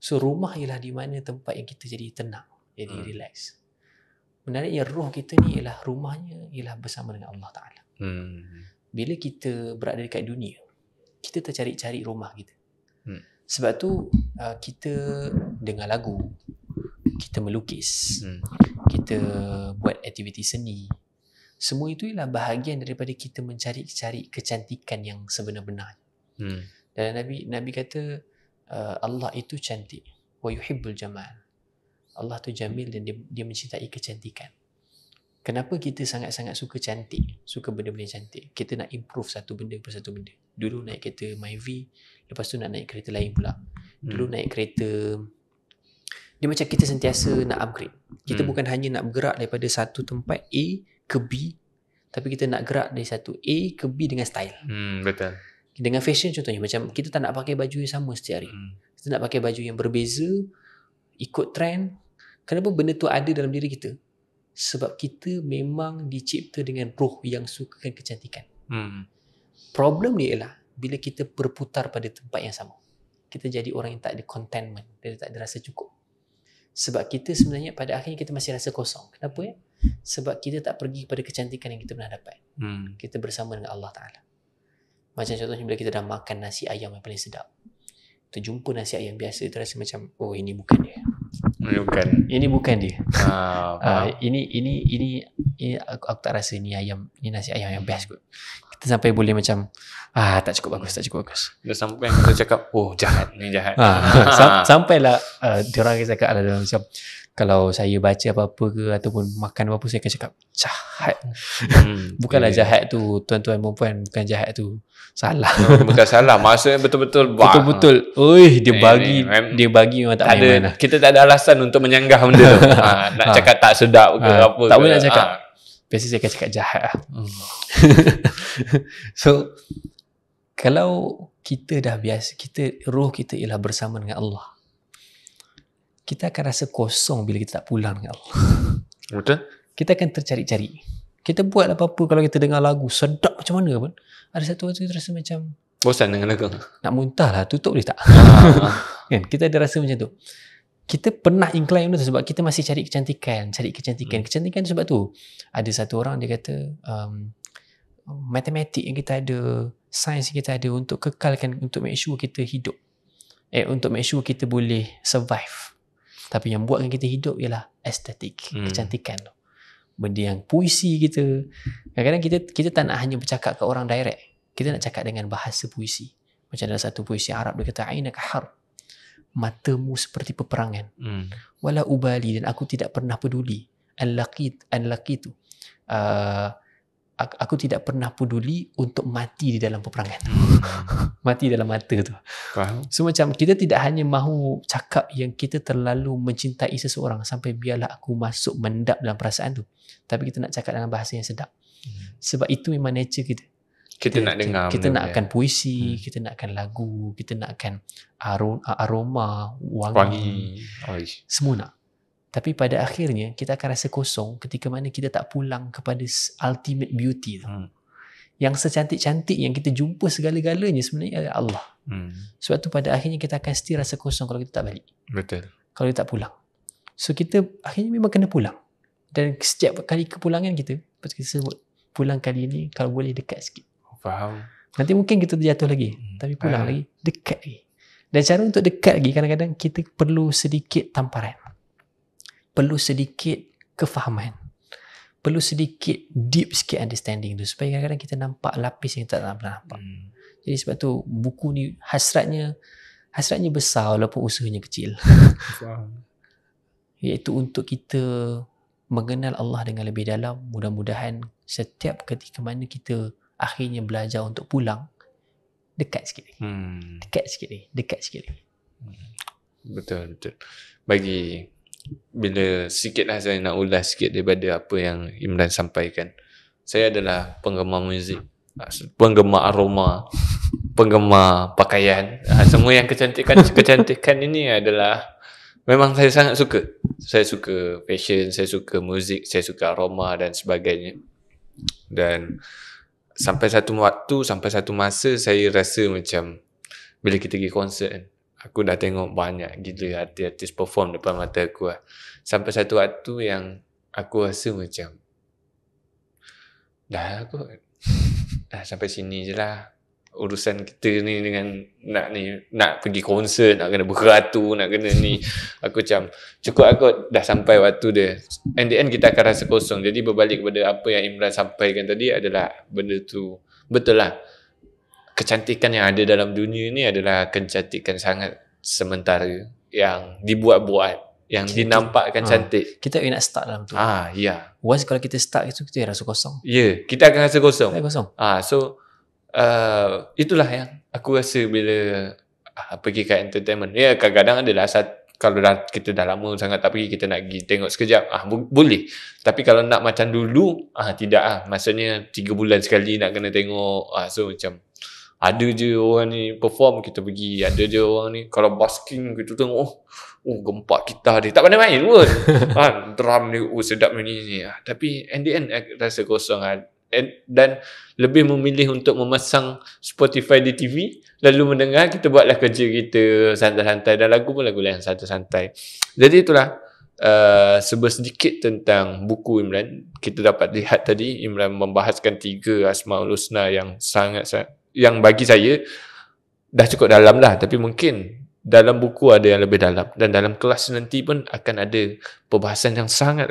So rumah ialah di mana tempat yang kita jadi tenang, jadi relax. Menariknya roh kita ni ialah rumahnya ialah bersama dengan Allah Ta'ala. Bila kita berada dekat dunia, kita tercari-cari rumah kita. Sebab tu kita dengar lagu, kita melukis, kita buat aktiviti seni. Semua itu ialah bahagian daripada kita mencari-cari kecantikan yang sebenar-benarnya. Dan Nabi kata Allah itu cantik, wa yuhibbul jamal. Allah tu jamil dan dia mencintai kecantikan. Kenapa kita sangat-sangat suka cantik, suka benda-benda cantik? Kita nak improve satu benda per satu benda. Dulu naik kereta Myvi, lepas tu nak naik kereta lain pula. Dulu naik kereta, dia macam kita sentiasa nak upgrade. Kita bukan hanya nak bergerak daripada satu tempat A ke B, tapi kita nak gerak dari satu A ke B dengan style. Betul. Dengan fashion contohnya, macam kita tak nak pakai baju yang sama setiap hari. Kita nak pakai baju yang berbeza, ikut trend. Kenapa benda tu ada dalam diri kita? Sebab kita memang dicipta dengan roh yang sukakan kecantikan. Problem ni ialah bila kita berputar pada tempat yang sama, kita jadi orang yang tak ada contentment, dia tak ada rasa cukup. Sebab kita sebenarnya pada akhirnya kita masih rasa kosong. Kenapa ya? Sebab kita tak pergi kepada kecantikan yang kita pernah dapat. Kita bersama dengan Allah Ta'ala. Macam contohnya bila kita dah makan nasi ayam yang paling sedap, terjumpa nasi ayam biasa, tu rasa macam, oh ini bukan dia. Ini bukan dia. Ini aku tak rasa ni nasi ayam yang best kot. Kita sampai boleh macam tak cukup bagus. Dah sampai kita cakap, oh jahat, ni jahat. Sampailah diorang akan cakap dalam macam, kalau saya baca apa-apa ke ataupun makan apa-apa, saya akan cakap jahat. Bukanlah jahat tu, tuan-tuan dan puan, bukan jahat tu. Salah. Bukan salah, maksudnya betul-betul betul-betul. Dia bagi memang tak main-main lah. Kita tak ada alasan untuk menyanggah benda tu. Nak cakap tak sedap ke apa. Tak boleh nak cakap. Biasa saya akan cakap jahat lah. So kalau kita dah biasa, roh kita ialah bersama dengan Allah, kita akan rasa kosong bila kita tak pulang dengan Allah. Betul. Kita akan tercari-cari. Kita buat apa-apa, kalau kita dengar lagu sedap macam mana pun, ada satu waktu kita rasa macam bosan dengan lagu. Nak muntah lah, tutup boleh tak? Kan? Kita ada rasa macam tu. Kita pernah incline benda tu sebab kita masih cari kecantikan. Kecantikan tu sebab tu. Ada satu orang dia kata matematik yang kita ada, sains yang kita ada untuk kekalkan, untuk make sure kita hidup. Untuk make sure kita boleh survive. Tapi yang buatkan kita hidup ialah estetik, kecantikan tu. Benda yang puisi kita. Kadang-kadang kita tak nak hanya bercakap ke orang direct. Kita nak cakap dengan bahasa puisi. Macam dalam satu puisi Arab dia kata, ainaka har, matamu seperti peperangan. Wala ubali, dan aku tidak pernah peduli. An-laqitu. Aku tidak pernah peduli untuk mati di dalam peperangan. Mati dalam mata tu. Faham. So macam kita tidak hanya mahu cakap yang kita terlalu mencintai seseorang sampai biarlah aku masuk mendap dalam perasaan tu, tapi kita nak cakap dalam bahasa yang sedap. Sebab itu memang nature kita. Kita nak dengar. Kita nakkan puisi, kita nakkan lagu, kita nakkan aroma, wangi. Semua nak. Tapi pada akhirnya kita akan rasa kosong ketika mana kita tak pulang kepada ultimate beauty tu. Yang secantik-cantik yang kita jumpa segala-galanya sebenarnya adalah Allah. Sebab tu pada akhirnya kita akan still rasa kosong kalau kita tak balik. Betul. Kalau kita tak pulang. So kita akhirnya memang kena pulang. Dan setiap kali kepulangan kita, lepas kita sebut pulang kali ini kalau boleh dekat sikit. Faham. Nanti mungkin kita terjatuh lagi, tapi pulang lagi, dekat lagi. Dan cara untuk dekat lagi, kadang-kadang kita perlu sedikit tamparan. Perlu sedikit kefahaman. Perlu sedikit deep sikit understanding tu, supaya kadang-kadang kita nampak lapis yang kita tak pernah nampak. Jadi sebab tu buku ni hasratnya besar walaupun usahanya kecil. Iaitu untuk kita mengenal Allah dengan lebih dalam. Mudah-mudahan setiap ketika mana kita akhirnya belajar untuk pulang, dekat sikit lagi. Dekat sikit lagi. Betul. Bagi bila sikitlah saya nak ulas sikit daripada apa yang Imran sampaikan. Saya adalah penggemar muzik, penggemar aroma, penggemar pakaian. Semua yang kecantikan ini adalah memang saya sangat suka. Saya suka fashion, saya suka muzik, saya suka aroma dan sebagainya. Dan sampai satu masa saya rasa macam bila kita pergi konsert kan, aku dah tengok banyak gila artis-artis perform depan mata aku lah. Sampai satu waktu yang aku rasa macam dah sampai sini je lah urusan kita ni dengan nak pergi konsert, nak kena beratur, nak kena ni. Aku macam cukup aku dah sampai waktu dia. And the end kita akan rasa kosong. Jadi berbalik kepada apa yang Imran sampaikan tadi adalah benda tu betul lah. Kecantikan yang ada dalam dunia ni adalah kecantikan sangat sementara yang dibuat-buat, yang dinampakkan cantik. Kita nak start dalam tu. Ya. Once kalau kita start itu, kita rasa kosong. Ya, kita akan rasa kosong. So itulah yang aku rasa bila pergi ke entertainment. Ya, kadang-kadang adalah kalau kita dah lama sangat tak pergi, kita nak pergi tengok sekejap, boleh. Tapi kalau nak macam dulu, tidak maksudnya 3 bulan sekali nak kena tengok. So macam ada je orang ni perform, kita pergi. Ada je orang ni kalau basking kita tengok, gempak gitar dia tak pandai main pun. Drum ni sedap ni. Tapi in the end rasa kosong. Dan lebih memilih untuk memasang Spotify di TV, lalu mendengar, kita buatlah kerja kita santai-santai, dan lagu pun lagu yang santai-santai. Jadi itulah sedikit tentang buku Imran. Kita dapat lihat tadi Imran membahaskan 3 Asmaul Husna yang yang bagi saya dah cukup dalam lah, tapi mungkin dalam buku ada yang lebih dalam, dan dalam kelas nanti pun akan ada perbahasan yang sangat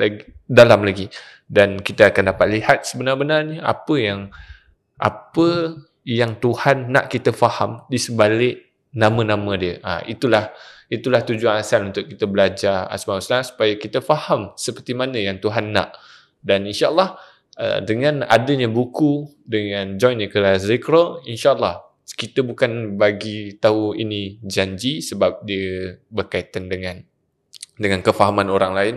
dalam lagi. Dan kita akan dapat lihat sebenar-benarnya apa yang Tuhan nak kita faham di sebalik nama-nama dia. Itulah tujuan asal untuk kita belajar Asmaul Husna, supaya kita faham seperti mana yang Tuhan nak. Dan insya-Allah dengan adanya buku, dengan joinnya kelas Zikro, insya-Allah kita bukan bagi tahu ini janji sebab dia berkaitan dengan kefahaman orang lain.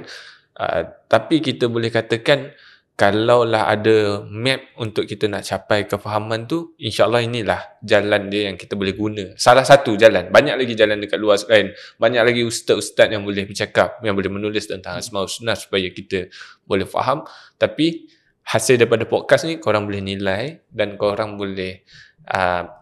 Tapi kita boleh katakan kalaulah ada map untuk kita nak capai kefahaman tu, insya-Allah inilah jalan dia yang kita boleh guna. Salah satu jalan. Banyak lagi jalan dekat luar lain. Banyak lagi ustaz-ustaz yang boleh bercakap, yang boleh menulis tentang Asmaul Husna supaya kita boleh faham. Tapi hasil daripada podcast ni korang boleh nilai, dan korang boleh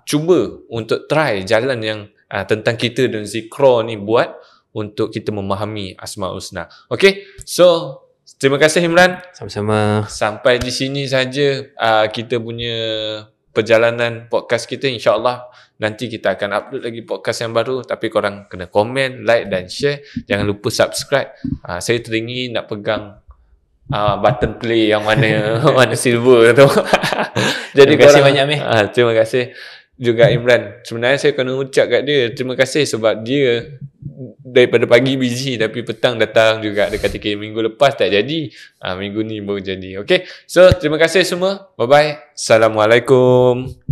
cuba untuk try jalan yang tentang kita dan Zikro ni buat untuk kita memahami Asmaul Husna. Okay, so terima kasih Imran. Sama-sama. Sampai di sini saja kita punya perjalanan podcast kita. InsyaAllah nanti kita akan upload lagi podcast yang baru. Tapi korang kena komen, like dan share. Jangan lupa subscribe. Saya teringin nak pegang button play yang mana mana silver tu. Jadi terima kasih banyak Meh. Terima kasih juga Imran. Sebenarnya saya kena ucap kat dia terima kasih sebab dia daripada pagi busy, tapi petang datang juga. Dia kata minggu lepas tak jadi, minggu ni baru jadi. Okay, so terima kasih semua. Bye bye. Assalamualaikum.